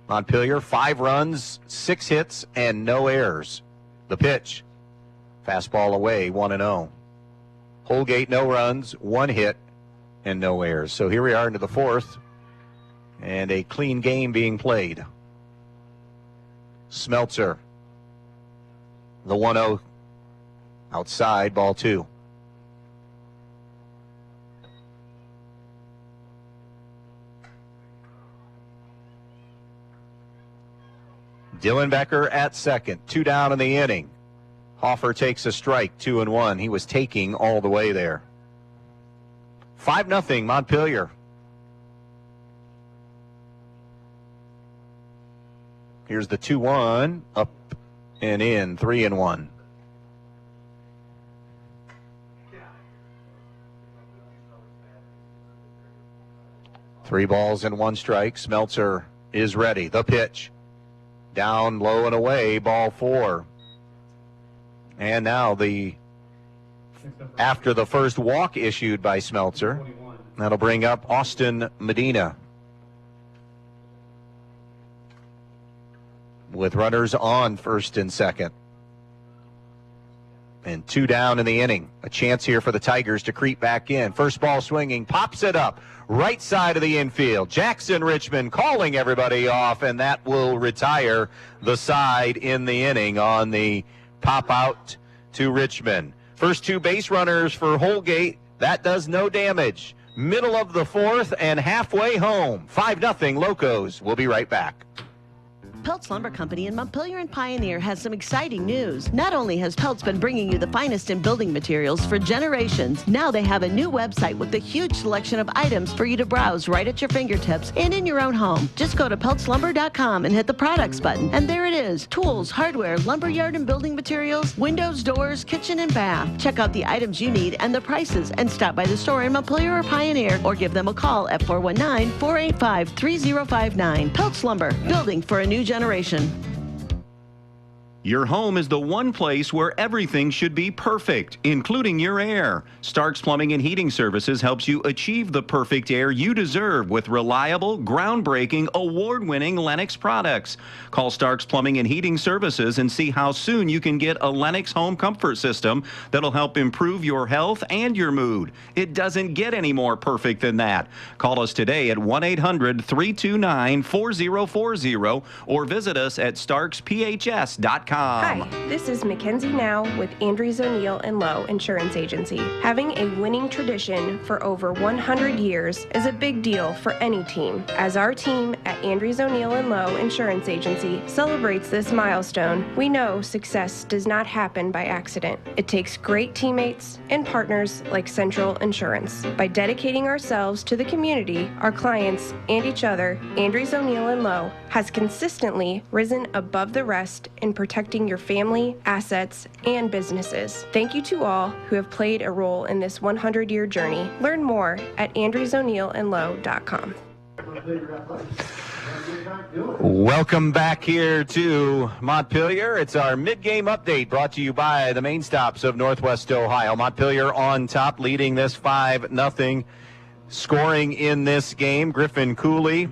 Montpelier, 5 runs, 6 hits, and no errors. The pitch. Fastball away, 1-0. Holgate, no runs, 1 hit, and no errors. So here we are into the fourth, and a clean game being played. Smeltzer. The 1-0 outside, ball 2. Dylan Becker at second, 2 down in the inning. Hoffer takes a strike, 2-1. He was taking all the way there. 5-0 Montpelier. Here's the 2-1, up and in, 3-1. Three balls and 1 strike. Smeltzer is ready. The pitch. Down, low, and away, ball 4. And now after the first walk issued by Smeltzer, that'll bring up Austin Medina. With runners on first and second. And 2 down in the inning. A chance here for the Tigers to creep back in. First ball swinging, pops it up. Right side of the infield. Jackson Richmond calling everybody off, and that will retire the side in the inning on the pop out to Richmond. First 2 base runners for Holgate. That does no damage. Middle of the 4th and halfway home. 5-0 Locos. We'll be right back. Peltz Lumber Company in Montpelier and Pioneer has some exciting news. Not only has Peltz been bringing you the finest in building materials for generations, now they have a new website with a huge selection of items for you to browse right at your fingertips and in your own home. Just go to peltzlumber.com and hit the products button, and there it is. Tools, hardware, lumberyard and building materials, windows, doors, kitchen and bath. Check out the items you need and the prices, and stop by the store in Montpelier or Pioneer, or give them a call at 419-485-3059. Peltz Lumber, building for a new generation. Your home is the one place where everything should be perfect, including your air. Stark's Plumbing and Heating Services helps you achieve the perfect air you deserve with reliable, groundbreaking, award-winning Lennox products. Call Stark's Plumbing and Heating Services and see how soon you can get a Lennox home comfort system that'll help improve your health and your mood. It doesn't get any more perfect than that. Call us today at 1-800-329-4040 or visit us at starksphs.com. Hi, this is Mackenzie Now with Andrews O'Neill & Lowe Insurance Agency. Having a winning tradition for over 100 years is a big deal for any team. As our team at Andrews O'Neill & Lowe Insurance Agency celebrates this milestone, we know success does not happen by accident. It takes great teammates and partners like Central Insurance. By dedicating ourselves to the community, our clients, and each other, Andrews O'Neill & Lowe has consistently risen above the rest in protecting your family, assets, and businesses. Thank you to all who have played a role in this 100-year journey. Learn more at andrewsoneillandlowe.com. Welcome back here to Montpelier. It's our mid-game update brought to you by the main stops of Northwest Ohio. Montpelier on top, leading this 5-0. Scoring in this game, Griffin Cooley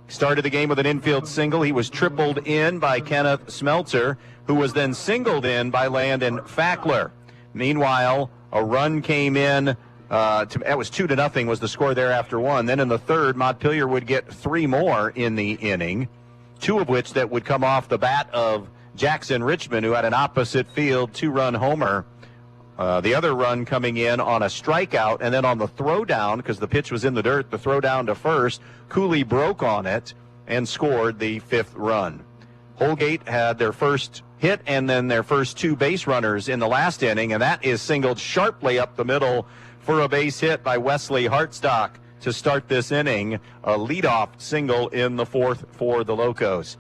started the game with an infield single. He was tripled in by Kenneth Smeltzer, who was then singled in by Landon Fackler. Meanwhile, a run came in. That was 2-0 was the score there after 1. Then in the 3rd, Montpelier would get 3 more in the inning, 2 of which that would come off the bat of Jackson Richmond, who had an opposite field 2-run homer. The other run coming in on a strikeout, and then on the throwdown, because the pitch was in the dirt, the throwdown to first, Cooley broke on it and scored the 5th run. Holgate had their first hit and then their first 2 base runners in the last inning, and that is singled sharply up the middle for a base hit by Wesley Hartstock to start this inning, a leadoff single in the 4th for the Locos.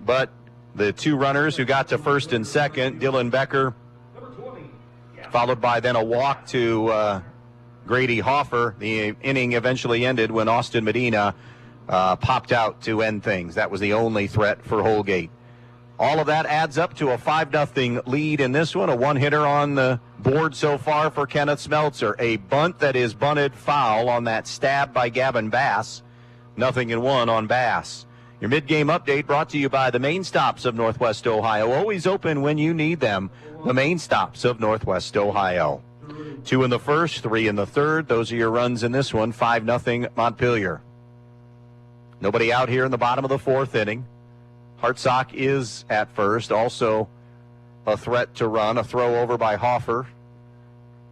But the 2 runners who got to first and second, Dylan Becker, followed by then a walk to Grady Hoffer. The inning eventually ended when Austin Medina popped out to end things. That was the only threat for Holgate. All of that adds up to a 5-0 lead in this one. A 1-hitter on the board so far for Kenneth Smeltzer. A bunt that is bunted foul on that stab by Gavin Bass. 0-1 on Bass. Your mid-game update brought to you by the main stops of Northwest Ohio. Always open when you need them. The main stops of Northwest Ohio. 2 in the 1st, 3 in the 3rd. Those are your runs in this one. 5-0 Montpelier. Nobody out here in the bottom of the 4th inning. Hartsock is at first. Also a threat to run. A throw over by Hoffer.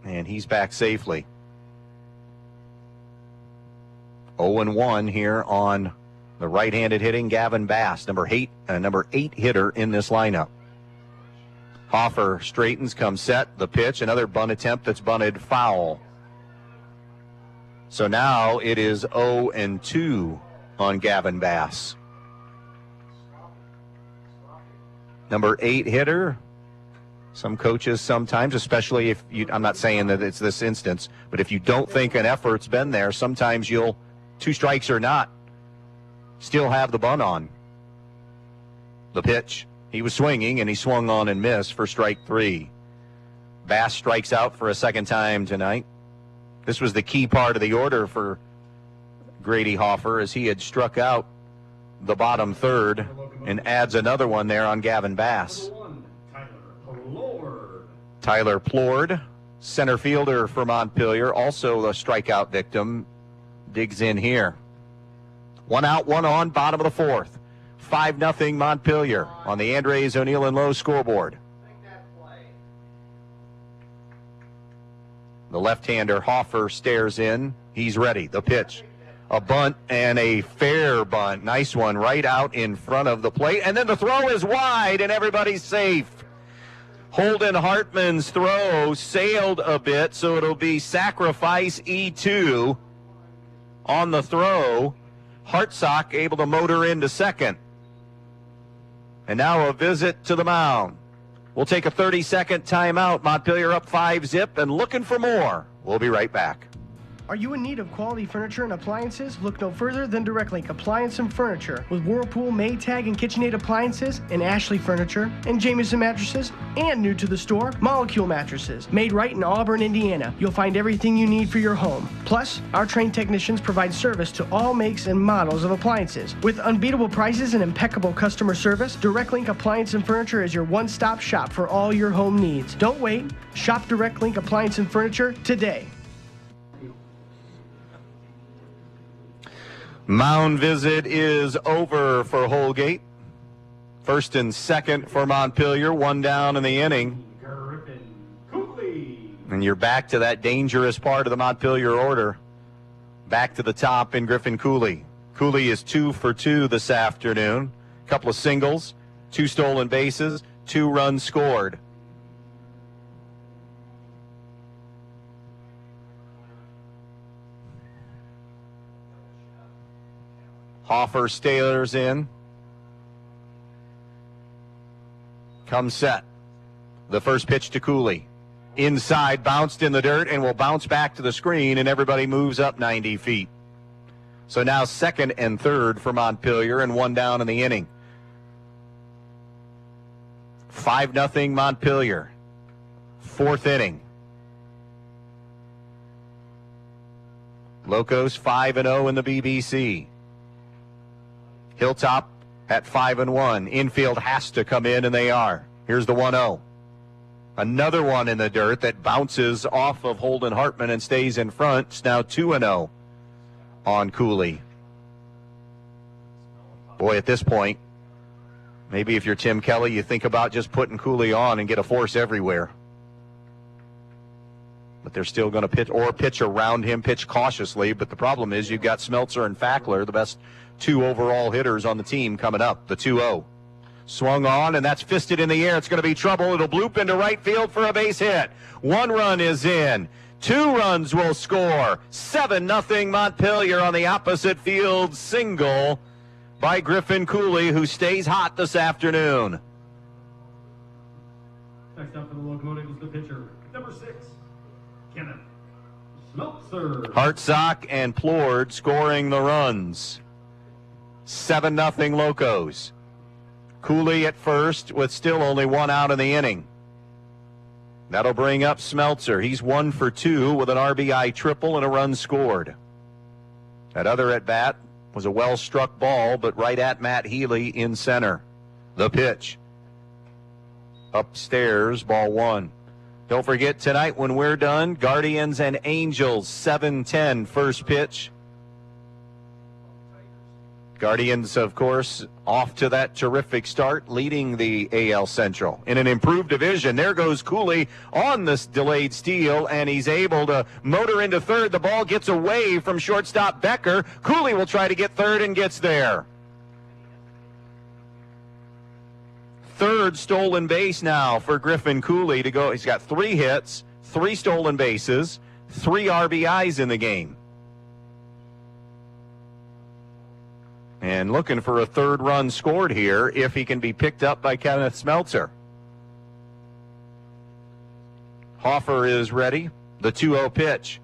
And he's back safely. 0-1 here on the right-handed hitting Gavin Bass, number 8 hitter in this lineup. Hoffer straightens, comes set, the pitch, another bunt attempt that's bunted foul. So now it is 0-2 on Gavin Bass. Number 8 hitter. Some coaches sometimes, especially if you, I'm not saying that it's this instance, but if you don't think an effort's been there, sometimes you'll, 2 strikes or not, still have the bunt on. The pitch. He was swinging, and he swung on and missed for strike 3. Bass strikes out for a second time tonight. This was the key part of the order for Grady Hoffer, as he had struck out the bottom 3rd and adds another one there on Gavin Bass. Tyler Plord, center fielder for Montpelier, also a strikeout victim, digs in here. 1 out, 1 on, bottom of the fourth. 5-0 Montpelier on the Andres O'Neill and Lowe scoreboard. The left-hander Hoffer stares in. He's ready. The pitch. A bunt and a fair bunt. Nice one right out in front of the plate. And then the throw is wide and everybody's safe. Holden Hartman's throw sailed a bit, so it'll be sacrifice E2 on the throw. Hartsock able to motor into second. And now a visit to the mound. We'll take a 30-second timeout. Montpelier up 5-0 and looking for more. We'll be right back. Are you in need of quality furniture and appliances? Look no further than DirectLink Appliance and Furniture. With Whirlpool, Maytag, and KitchenAid appliances, and Ashley Furniture, and Jamieson mattresses, and new to the store, Molecule mattresses. Made right in Auburn, Indiana. You'll find everything you need for your home. Plus, our trained technicians provide service to all makes and models of appliances. With unbeatable prices and impeccable customer service, DirectLink Appliance and Furniture is your one-stop shop for all your home needs. Don't wait. Shop DirectLink Appliance and Furniture today. Mound visit is over for Holgate. First and second for Montpelier, 1 down in the inning. And you're back to that dangerous part of the Montpelier order. Back to the top in Griffin Cooley. Cooley is 2 for 2 this afternoon. A couple of singles, 2 stolen bases, 2 runs scored. Hoffer stares in. Comes set. The first pitch to Cooley. Inside, bounced in the dirt, and will bounce back to the screen, and everybody moves up 90 feet. So now second and third for Montpelier, and 1 down in the inning. 5-0 Montpelier. 4th inning. Locos 5-0 in the BBC. Hilltop at 5-1. Infield has to come in, and they are. Here's the 1-0. Another one in the dirt that bounces off of Holden Hartman and stays in front. It's now 2-0 on Cooley. Boy, at this point, maybe if you're Tim Kelly, you think about just putting Cooley on and get a force everywhere. But they're still going to pitch around him, pitch cautiously. But the problem is you've got Smeltzer and Fackler, the best 2 overall hitters on the team, coming up. The 2-0. Swung on, and that's fisted in the air. It's going to be trouble. It'll bloop into right field for a base hit. 1 run is in. 2 runs will score. 7-0 Montpelier on the opposite field single by Griffin Cooley, who stays hot this afternoon. Next up for the Locomotives, the pitcher, number 6, Kenneth Smeltzer. Hartsock and Plord scoring the runs. 7-0 Locos. Cooley at first with still only 1 out in the inning. That'll bring up Smeltzer. He's 1 for 2 with an RBI triple and a run scored. That other at-bat was a well-struck ball, but right at Matt Healy in center. The pitch. Upstairs, ball 1. Don't forget tonight when we're done, Guardians and Angels, 7:10 first pitch. Guardians, of course, off to that terrific start, leading the AL Central. In an improved division, there goes Cooley on this delayed steal, and he's able to motor into third. The ball gets away from shortstop Becker. Cooley will try to get third and gets there. Third stolen base now for Griffin Cooley to go. He's got 3 hits, 3 stolen bases, 3 RBIs in the game. And looking for a 3rd run scored here if he can be picked up by Kenneth Smeltzer. Hoffer is ready. The 2-0 pitch.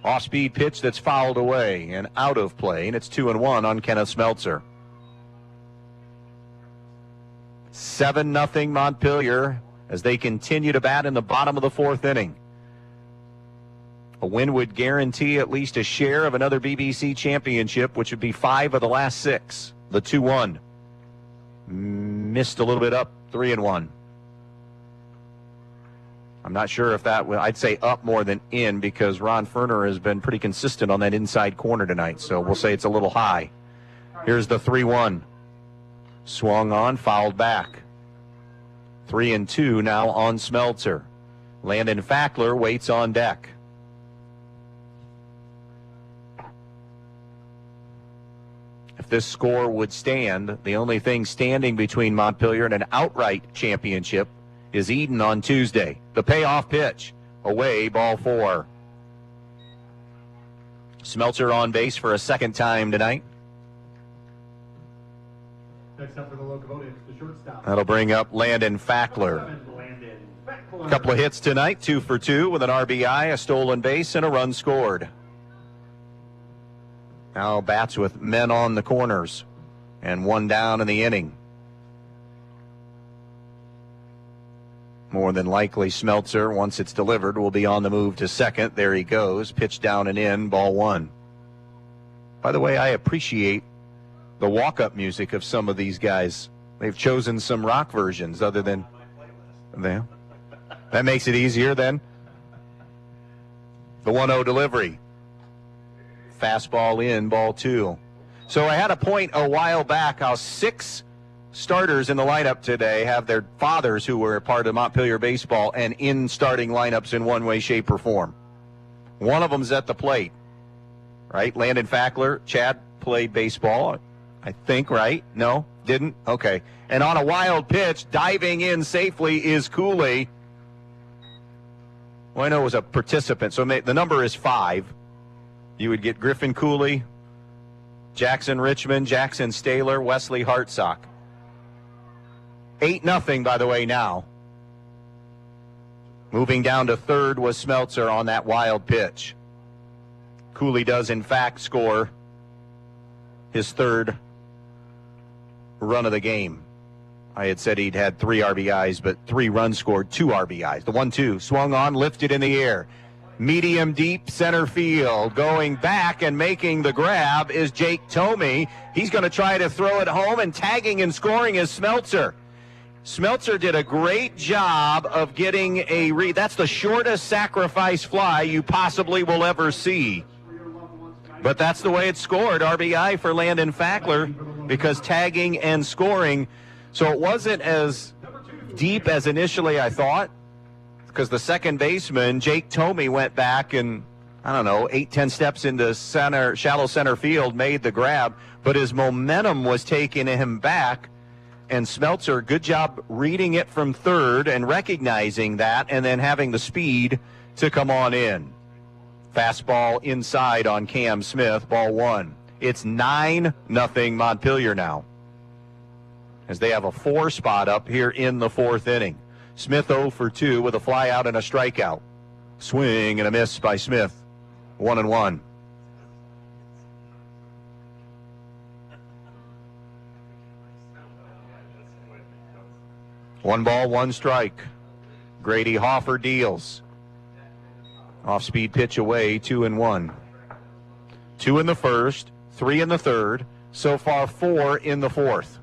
Off-speed pitch that's fouled away and out of play, and it's 2-1 on Kenneth Smeltzer. 7-0 Montpelier as they continue to bat in the bottom of the 4th inning. A win would guarantee at least a share of another BBC championship, which would be 5 of the last 6. The 2-1. Missed a little bit up, 3-1. I'm not sure if that will, I'd say up more than in because Ron Ferner has been pretty consistent on that inside corner tonight. So we'll say it's a little high. Here's the 3-1. Swung on, fouled back. 3-2 now on Smeltzer. Landon Fackler waits on deck. If this score would stand, the only thing standing between Montpelier and an outright championship is Eden on Tuesday. The payoff pitch. Away, ball 4. Smeltzer on base for a second time tonight. Next up for the locomotives, the shortstop. That'll bring up Landon Fackler. A couple of hits tonight, 2 for 2 with an RBI, a stolen base, and a run scored. Now bats with men on the corners and 1 down in the inning. More than likely, Smeltzer, once it's delivered, will be on the move to second. There he goes. Pitch down and in, ball 1. By the way, I appreciate the walk-up music of some of these guys. They've chosen some rock versions other than them. That makes it easier then. The 1-0 delivery. Fastball in, ball 2. So I had a point a while back how 6 starters in the lineup today have their fathers who were a part of Montpelier baseball and in starting lineups in one way, shape, or form. One of them's at the plate, right? Landon Fackler, Chad played baseball, I think, right? No? Didn't? Okay. And on a wild pitch, diving in safely is Cooley. Well, I know it was a participant, so the number is 5. You would get Griffin Cooley, Jackson Richmond, Jackson Staler, Wesley Hartsock. 8-0, by the way, now. Moving down to third was Smeltzer on that wild pitch. Cooley does, in fact, score his 3rd run of the game. I had said he'd had 3 RBIs, but 3 runs scored, 2 RBIs. The 1-2 swung on, lifted in the air. Medium deep center field. Going back and making the grab is Jake Tomey. He's going to try to throw it home, and tagging and scoring is Smeltzer. Smeltzer did a great job of getting a read. That's the shortest sacrifice fly you possibly will ever see. But that's the way it's scored. RBI for Landon Fackler because tagging and scoring. So it wasn't as deep as initially I thought, because the second baseman, Jake Tomey, went back and, 8-10 steps into shallow center field, made the grab, but his momentum was taking him back. And Smeltzer, good job reading it from third and recognizing that, and then having the speed to come on in. Fastball inside on Cam Smith, ball 1. It's 9-0 Montpelier now, as they have a 4 spot up here in the 4th inning. Smith 0 for 2 with a fly out and a strikeout. Swing and a miss by Smith. 1-1. One ball, 1 strike. Grady Hoffer deals. Off-speed pitch away, 2-1. 2 in the first, 3 in the third. So far, 4 in the 4th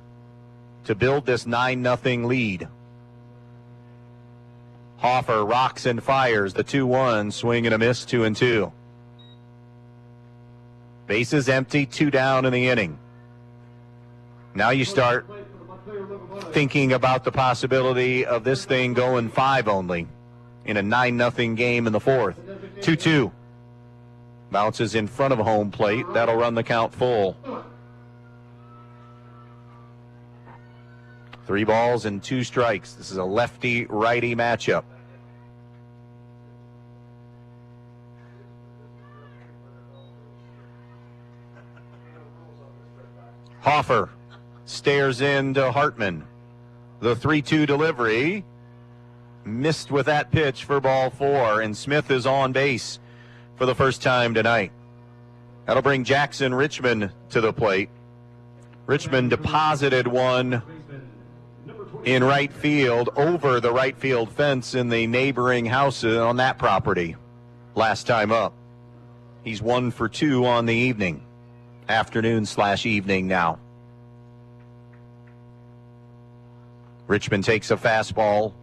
to build this 9-0 lead. Hoffer rocks and fires. The 2-1, swing and a miss, 2-2. Bases empty, 2 down in the inning. Now you start thinking about the possibility of this thing going 5 only in a 9-0 game in the 4th. 2-2. Bounces in front of home plate. That'll run the count full. 3 balls and 2 strikes. This is a lefty-righty matchup. Hoffer stares into Hartman. The 3-2 delivery. Missed with that pitch for ball 4, and Smith is on base for the first time tonight. That'll bring Jackson Richmond to the plate. Richmond deposited one in right field over the right field fence in the neighboring house on that property last time up. He's 1 for 2 on the evening. Afternoon/evening now. Richmond takes a fastball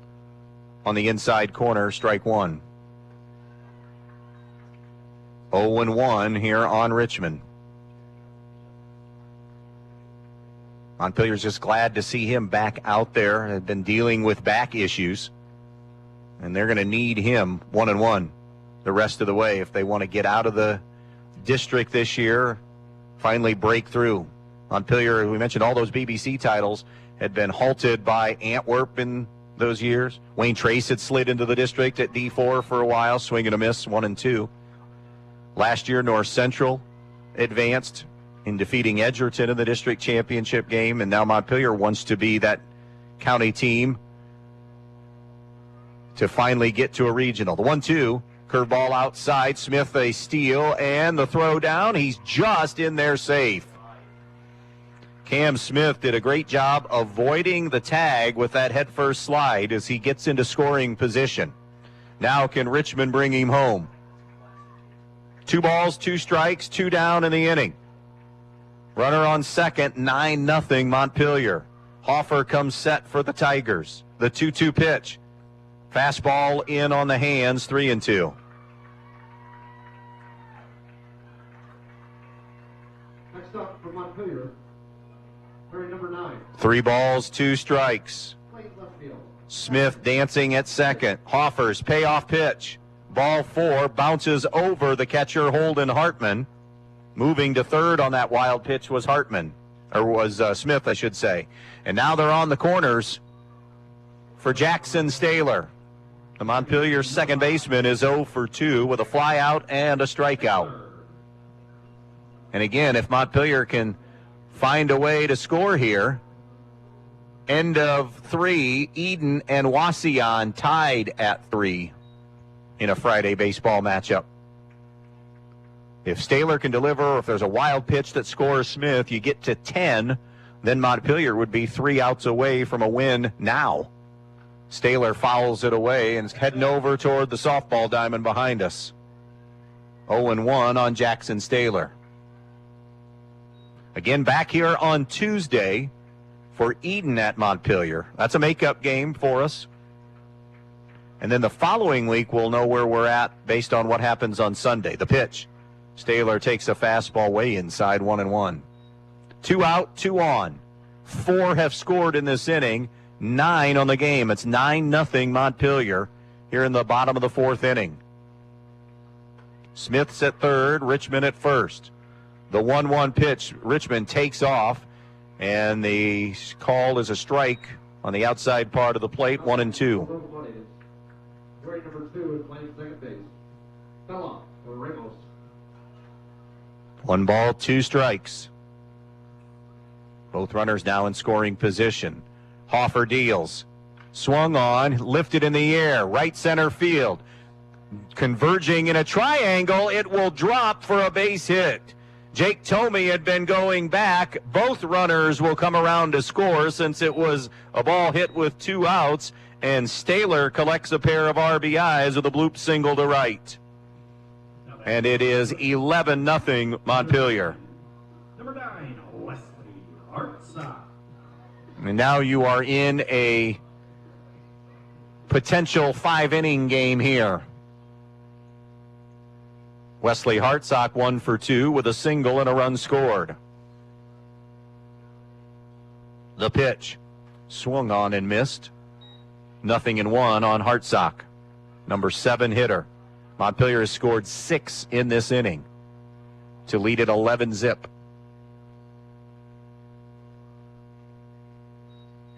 on the inside corner, strike one. 0-1 here on Richmond. Montpelier's just glad to see him back out there. Had been dealing with back issues, and they're going to need him 1-1 the rest of the way if they want to get out of the district this year, finally break through. Montpelier, we mentioned all those BBC titles, had been halted by Antwerp in those years. Wayne Trace had slid into the district at D4 for a while, swing and a miss, 1-2. Last year, North Central advanced in defeating Edgerton in the district championship game, and now Montpelier wants to be that county team to finally get to a regional. The 1-2, curveball outside, Smith a steal, and the throw down. He's just in there safe. Cam Smith did a great job avoiding the tag with that headfirst slide as he gets into scoring position. Now can Richmond bring him home? 2 balls, 2 strikes, 2 down in the inning. Runner on second, 9-0 Montpelier. Hoffer comes set for the Tigers. The 2-2 pitch. Fastball in on the hands, 3-2. Next up for Montpelier, number 9. 3 balls, 2 strikes. Smith dancing at second. Hoffer's payoff pitch. Ball 4 bounces over the catcher Holden Hartman. Moving to third on that wild pitch was Hartman, or was Smith, I should say. And now they're on the corners for Jackson Staylor. The Montpelier second baseman is 0 for 2 with a fly out and a strikeout. And again, if Montpelier can find a way to score here, end of 3, Eden and Wasion tied at 3 in a Friday baseball matchup. If Staylor can deliver, or if there's a wild pitch that scores Smith, you get to 10, then Montpelier would be 3 outs away from a win now. Staylor fouls it away and is heading over toward the softball diamond behind us. 0-1 on Jackson Staylor. Again, back here on Tuesday for Eden at Montpelier. That's a makeup game for us. And then the following week, we'll know where we're at based on what happens on Sunday. The pitch. Staylor takes a fastball way inside, 1-1. 2 out, 2 on. 4 have scored in this inning, 9 on the game. It's 9-0 Montpelier here in the bottom of the 4th inning. Smith's at third, Richmond at first. The 1-1 pitch, Richmond takes off, and the call is a strike on the outside part of the plate, 1-2. Number 2 is playing second base. Fella for Brigle. 1 ball, 2 strikes. Both runners now in scoring position. Hoffer deals. Swung on, lifted in the air, right center field. Converging in a triangle, it will drop for a base hit. Jake Tomey had been going back. Both runners will come around to score since it was a ball hit with 2 outs, and Staylor collects a pair of RBIs with a bloop single to right. And it is 11-0 Montpelier. Number 9, Wesley Hartsock. And now you are in a potential 5-inning game here. Wesley Hartsock 1 for 2 with a single and a run scored. The pitch. Swung on and missed. 0-1 on Hartsock. Number 7 hitter. Montpelier has scored 6 in this inning to lead at 11-zip.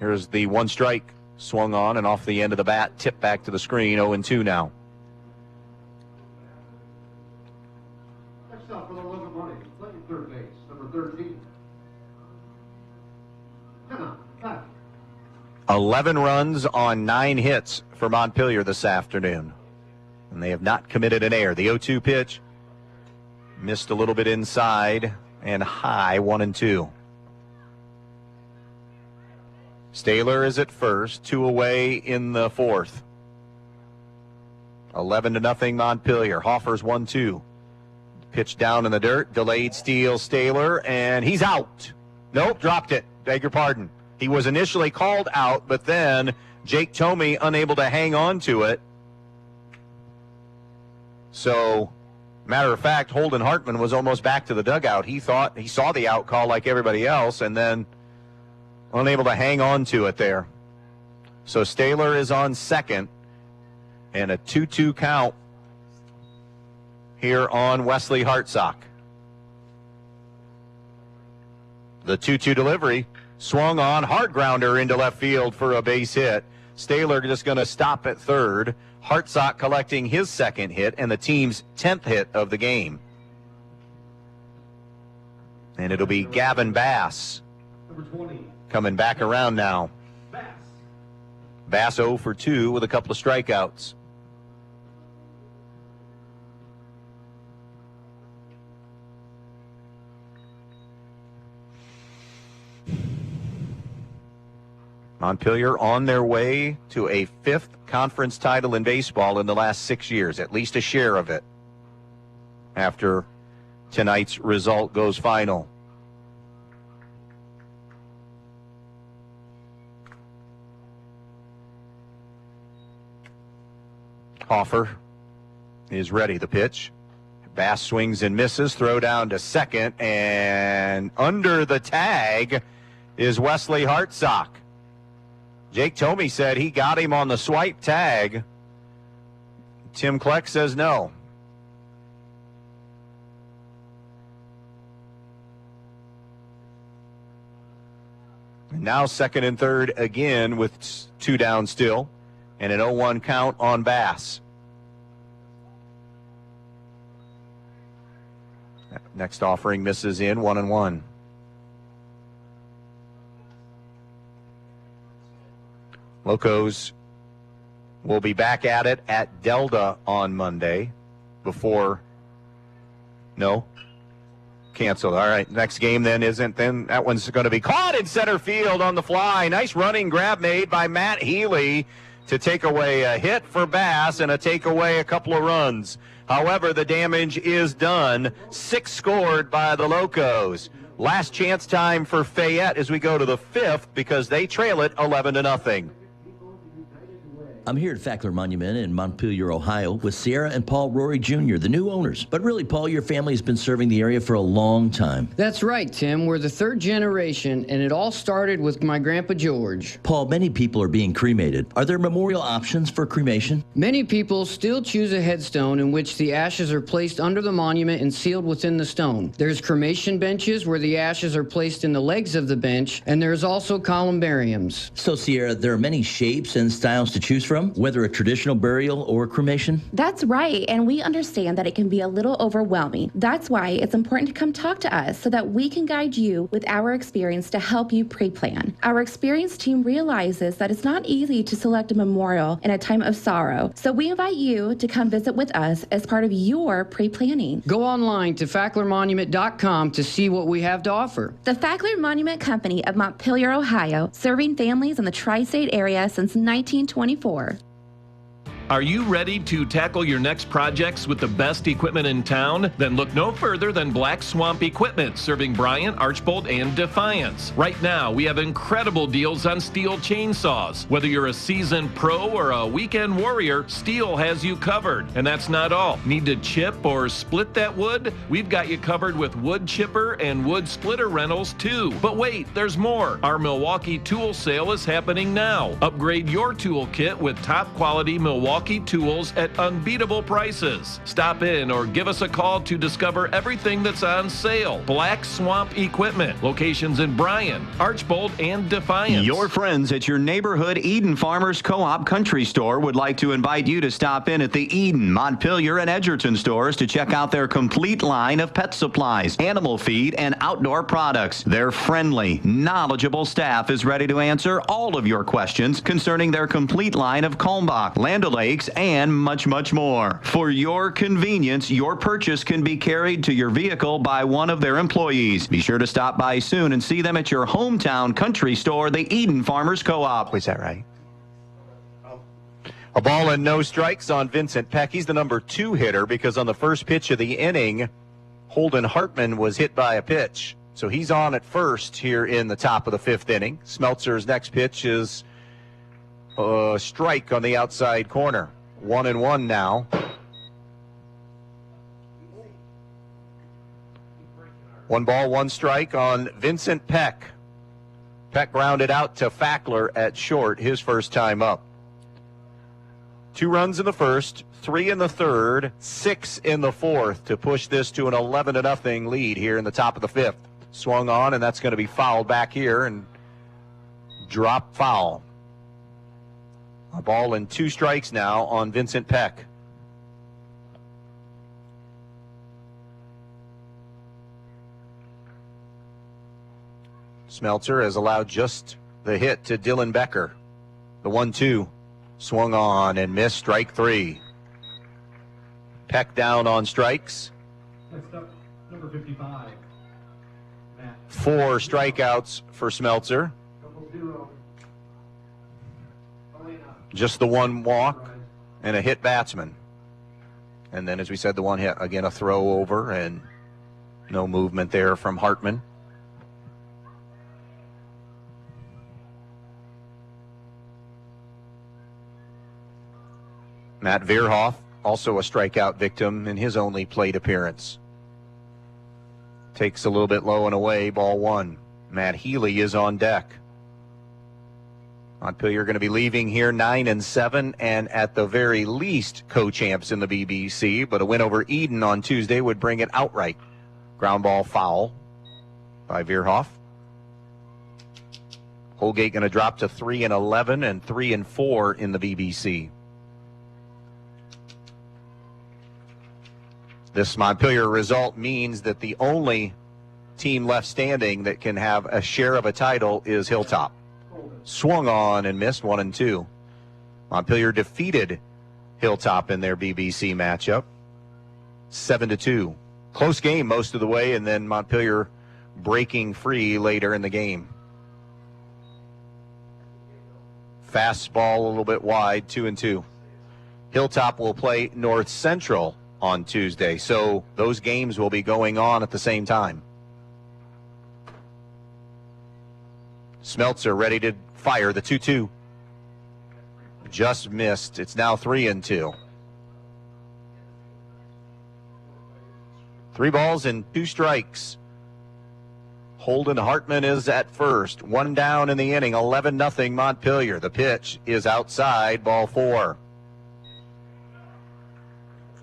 Here's the 1 strike. Swung on and off the end of the bat. Tipped back to the screen. 0-2 now. Next up for the 11 money, playing third base, number 13. Hannah, back. 11 runs on 9 hits for Montpelier this afternoon. And they have not committed an error. The 0-2 pitch missed a little bit inside and high, 1-2. Staylor is at first, 2 away in the 4th. 11-0 Montpelier. Hoffer's 1-2. Pitch down in the dirt, delayed steal, Staylor, and he's out. Nope, dropped it. Beg your pardon. He was initially called out, but then Jake Tomey unable to hang on to it. So, matter of fact, Holden Hartman was almost back to the dugout. He thought he saw the out call like everybody else, and then unable to hang on to it there. So Staylor is on second, and a 2-2 count here on Wesley Hartsock. The 2-2 delivery swung on, hard grounder into left field for a base hit. Staylor just going to stop at third. Hartsock collecting his second hit and the team's 10th hit of the game. And it'll be Gavin Bass coming back around now. Bass 0 for 2 with a couple of strikeouts. Montpelier on their way to a 5th conference title in baseball in the last 6 years, at least a share of it, after tonight's result goes final. Hoffer is ready. The pitch. Bass swings and misses. Throw down to second, and under the tag is Wesley Hartsock. Jake Tomey said he got him on the swipe tag. Tim Kleck says no. And now second and third again with 2 down still, and an 0-1 count on Bass. Next offering misses in 1-1. Locos will be back at it at Delta on Monday before, no, canceled. All right, next game then isn't, then that one's going to be caught in center field on the fly. Nice running grab made by Matt Healy to take away a hit for Bass and take away a couple of runs. However, the damage is done. 6 scored by the Locos. Last chance time for Fayette as we go to the 5th because they trail it 11-0. I'm here at Fackler Monument in Montpelier, Ohio, with Sierra and Paul Rory Jr., the new owners. But really, Paul, your family has been serving the area for a long time. That's right, Tim. We're the 3rd generation, and it all started with my Grandpa George. Paul, many people are being cremated. Are there memorial options for cremation? Many people still choose a headstone in which the ashes are placed under the monument and sealed within the stone. There's cremation benches where the ashes are placed in the legs of the bench, and there's also columbariums. So, Sierra, there are many shapes and styles to choose from, whether a traditional burial or cremation? That's right, and we understand that it can be a little overwhelming. That's why it's important to come talk to us so that we can guide you with our experience to help you pre-plan. Our experienced team realizes that it's not easy to select a memorial in a time of sorrow, so we invite you to come visit with us as part of your pre-planning. Go online to facklermonument.com to see what we have to offer. The Fackler Monument Company of Montpelier, Ohio, serving families in the tri-state area since 1924. Are you ready to tackle your next projects with the best equipment in town? Then look no further than Black Swamp Equipment, serving Bryant, Archbold, and Defiance. Right now, we have incredible deals on steel chainsaws. Whether you're a seasoned pro or a weekend warrior, Steel has you covered. And that's not all. Need to chip or split that wood? We've got you covered with wood chipper and wood splitter rentals too. But wait, there's more. Our Milwaukee tool sale is happening now. Upgrade your tool kit with top quality Milwaukee tools at unbeatable prices. Stop in or give us a call to discover everything that's on sale. Black Swamp Equipment. Locations in Bryan, Archbold, and Defiance. Your friends at your neighborhood Eden Farmers Co-op Country Store would like to invite you to stop in at the Eden, Montpelier, and Edgerton stores to check out their complete line of pet supplies, animal feed, and outdoor products. Their friendly, knowledgeable staff is ready to answer all of your questions concerning their complete line of Kalmbach, Land O'Lakes, and much, much more. For your convenience, your purchase can be carried to your vehicle by one of their employees. Be sure to stop by soon and see them at your hometown country store, the Eden Farmers Co-op. Is that right? A ball and no strikes on Vincent Peck. He's the number 2 hitter because on the first pitch of the inning, Holden Hartman was hit by a pitch. So he's on at first here in the top of the 5th inning. Smeltzer's next pitch is a strike on the outside corner. 1-1 now. 1 ball, 1 strike on Vincent Peck. Peck grounded out to Fackler at short, his first time up. 2 runs in the first, 3 in the third, 6 in the fourth to push this to an 11-0 lead here in the top of the 5th. Swung on, and that's going to be fouled back here and drop foul. A ball and 2 strikes now on Vincent Peck. Smeltzer has allowed just the hit to Dylan Becker. The 1-2 swung on and missed, strike 3. Peck down on strikes. Next up, number 55. 4 strikeouts for Smeltzer. Just the 1 walk and a hit batsman. And then, as we said, the 1 hit. Again, a throw over and no movement there from Hartman. Matt Veerhoff, also a strikeout victim in his only plate appearance. Takes a little bit low and away, ball 1. Matt Healy is on deck. Montpelier going to be leaving here 9-7 and at the very least co-champs in the BBC, but a win over Eden on Tuesday would bring it outright. Ground ball foul by Veerhoff. Holgate going to drop to 3-11 and 3-4 in the BBC. This Montpelier result means that the only team left standing that can have a share of a title is Hilltop. Swung on and missed, 1-2. Montpelier defeated Hilltop in their BBC matchup, 7-2. Close game most of the way, and then Montpelier breaking free later in the game. Fastball a little bit wide, 2-2. Hilltop will play North Central on Tuesday, so those games will be going on at the same time. Smeltzer ready to fire the 2-2. Just missed. It's now 3-2. 3 balls and 2 strikes. Holden Hartman is at first. 1 down in the inning, 11-0 Montpelier. The pitch is outside, ball 4.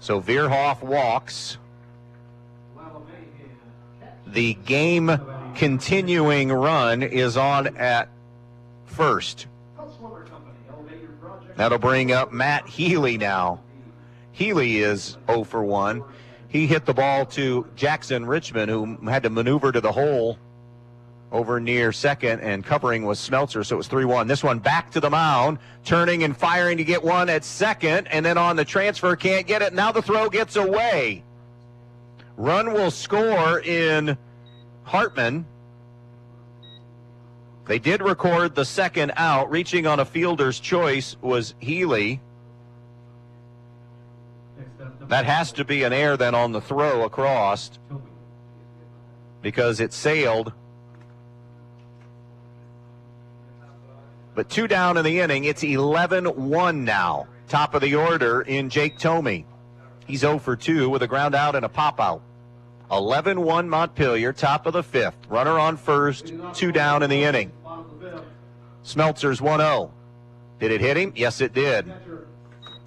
So Veerhoff walks. The game continuing run is on at first. That'll bring up Matt Healy now. Healy is 0 for 1. He hit the ball to Jackson Richmond, who had to maneuver to the hole over near second, and covering was Smeltzer, so it was 3-1. This one back to the mound, turning and firing to get one at second, and then on the transfer, can't get it. Now the throw gets away. Run will score in Hartman. They did record the second out. Reaching on a fielder's choice was Healy. That has to be an error then on the throw across, because it sailed. But 2 down in the inning. It's 11-1 now. Top of the order in Jake Tomey. He's 0 for 2 with a ground out and a pop out. 11-1 Montpelier, top of the 5th. Runner on first, 2 down in the inning. Smeltzer's 1-0. Did it hit him? Yes, it did.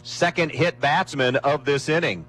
Second hit batsman of this inning.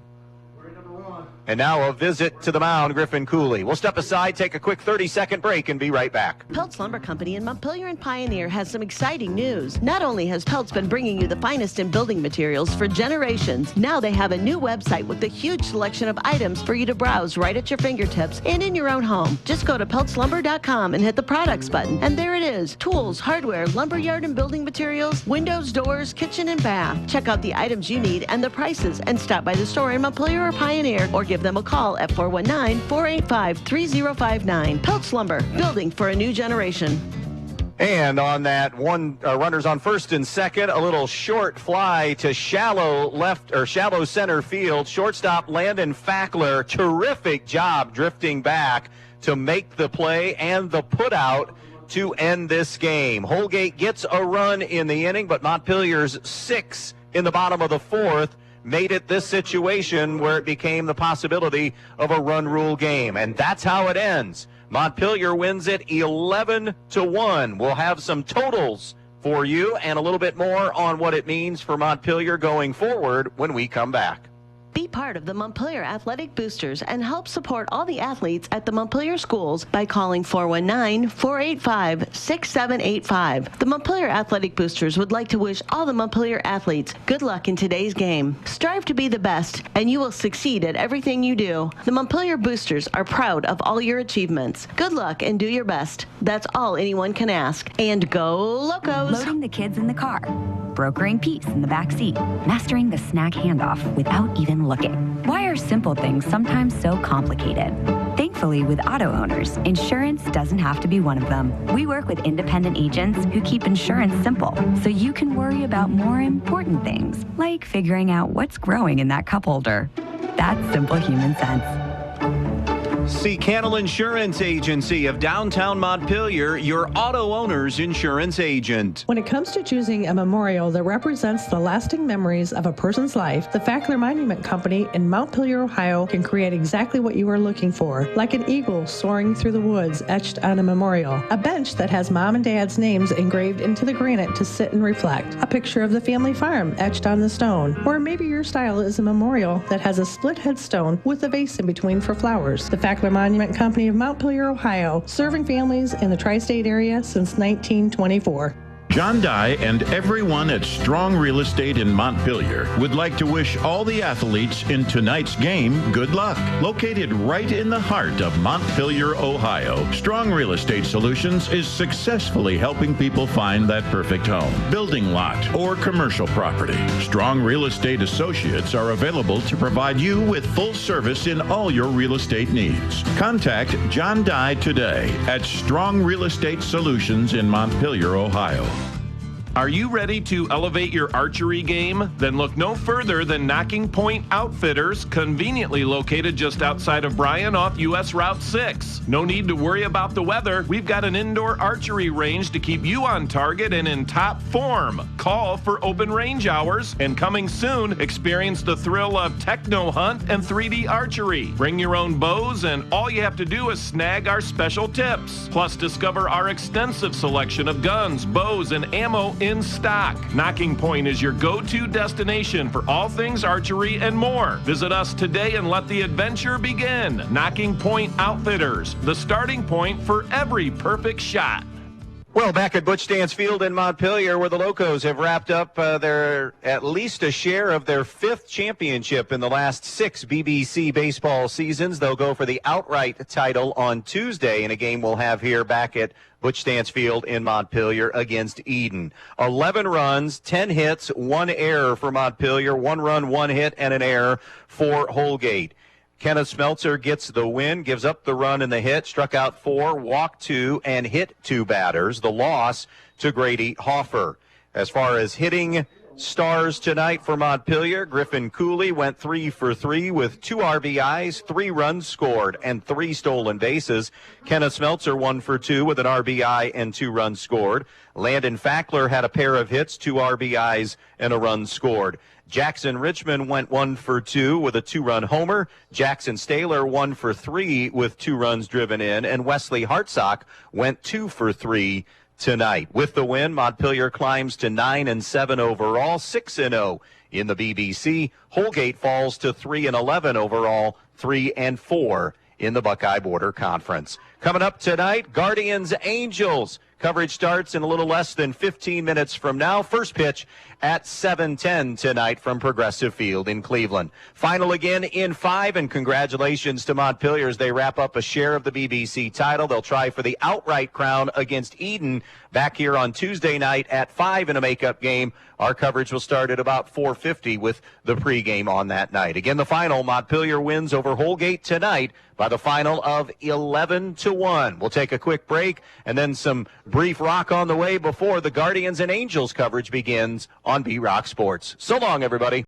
And now a visit to the mound, Griffin Cooley. We'll step aside, take a quick 30-second break, and be right back. Peltz Lumber Company in Montpelier and Pioneer has some exciting news. Not only has Peltz been bringing you the finest in building materials for generations, now they have a new website with a huge selection of items for you to browse right at your fingertips and in your own home. Just go to peltzlumber.com and hit the products button, and there it is. Tools, hardware, lumberyard and building materials, windows, doors, kitchen and bath. Check out the items you need and the prices, and stop by the store in Montpelier or Pioneer, or give them a call at 419-485-3059. Peltz Lumber, building for a new generation. And on that one, runners on first and second, a little short fly to shallow left or shallow center field. Shortstop Landon Fackler, terrific job drifting back to make the play and the putout to end this game. Holgate gets a run in the inning, but Montpelier's 6 in the bottom of the 4th made it this situation where it became the possibility of a run rule game. And that's how it ends. Montpelier wins it 11-1. We'll have some totals for you and a little bit more on what it means for Montpelier going forward when we come back. Be part of the Montpelier Athletic Boosters and help support all the athletes at the Montpelier schools by calling 419-485-6785. The Montpelier Athletic Boosters would like to wish all the Montpelier athletes good luck in today's game. Strive to be the best, and you will succeed at everything you do. The Montpelier Boosters are proud of all your achievements. Good luck and do your best. That's all anyone can ask. And go Locos! Loading the kids in the car, brokering peace in the back seat, mastering the snack handoff without even looking. Why are simple things sometimes so complicated? Thankfully, with auto owners, insurance doesn't have to be one of them. We work with independent agents who keep insurance simple, so you can worry about more important things, like figuring out what's growing in that cup holder. That's simple human sense. See Cannell Insurance Agency of downtown Montpelier, your auto owner's insurance agent. When it comes to choosing a memorial that represents the lasting memories of a person's life, the Fackler Monument Company in Montpelier, Ohio can create exactly what you are looking for, like an eagle soaring through the woods etched on a memorial, a bench that has mom and dad's names engraved into the granite to sit and reflect, a picture of the family farm etched on the stone, or maybe your style is a memorial that has a split headstone with a vase in between for flowers. The Fackler Monument Company of Montpelier, Ohio, serving families in the tri-state area since 1924. John Dye and everyone at Strong Real Estate in Montpelier would like to wish all the athletes in tonight's game good luck. Located right in the heart of Montpelier, Ohio, Strong Real Estate Solutions is successfully helping people find that perfect home, building lot, or commercial property. Strong Real Estate Associates are available to provide you with full service in all your real estate needs. Contact John Dye today at Strong Real Estate Solutions in Montpelier, Ohio. Are you ready to elevate your archery game? Then look no further than Knocking Point Outfitters, conveniently located just outside of Bryan off US Route 6. No need to worry about the weather. We've got an indoor archery range to keep you on target and in top form. Call for open range hours, and coming soon, experience the thrill of techno hunt and 3D archery. Bring your own bows, and all you have to do is snag our special tips. Plus, discover our extensive selection of guns, bows, and ammo in stock. Knocking Point is your go-to destination for all things archery and more. Visit us today and let the adventure begin. Knocking Point Outfitters, the starting point for every perfect shot. Well, back at Butch Dance Field in Montpelier, where the Locos have wrapped up their at least a share of their 5th championship in the last 6 BBC baseball seasons. They'll go for the outright title on Tuesday in a game we'll have here back at Butch Dance Field in Montpelier against Eden. 11 runs, 10 hits, 1 error for Montpelier, 1 run, 1 hit, and an error for Holgate. Kenneth Smeltzer gets the win, gives up the run and the hit, struck out 4, walked 2, and hit 2 batters. The loss to Grady Hoffer. As far as hitting stars tonight for Montpelier, Griffin Cooley went 3 for 3 with 2 RBIs, 3 runs scored, and 3 stolen bases. Kenneth Smeltzer 1 for 2 with an RBI and 2 runs scored. Landon Fackler had a pair of hits, 2 RBIs, and a run scored. Jackson Richmond went 1 for 2 with a 2-run homer. Jackson Staler 1 for 3 with 2 runs driven in. And Wesley Hartsock went 2 for 3 tonight. With the win, Montpelier climbs to 9-7 overall, 6-0 in the BBC. Holgate falls to 3-11 overall, 3-4 in the Buckeye Border Conference. Coming up tonight, Guardians Angels. Coverage starts in a little less than 15 minutes from now. First pitch at 7:10 tonight from Progressive Field in Cleveland. Final again in 5, and congratulations to Montpelier as they wrap up a share of the BBC title. They'll try for the outright crown against Eden back here on Tuesday night at 5 in a makeup game. Our coverage will start at about 4:50 with the pregame on that night. Again, the final, Montpelier wins over Holgate tonight by the final of 11-1. We'll take a quick break and then some brief rock on the way before the Guardians and Angels coverage begins on B-Rock Sports. So long, everybody.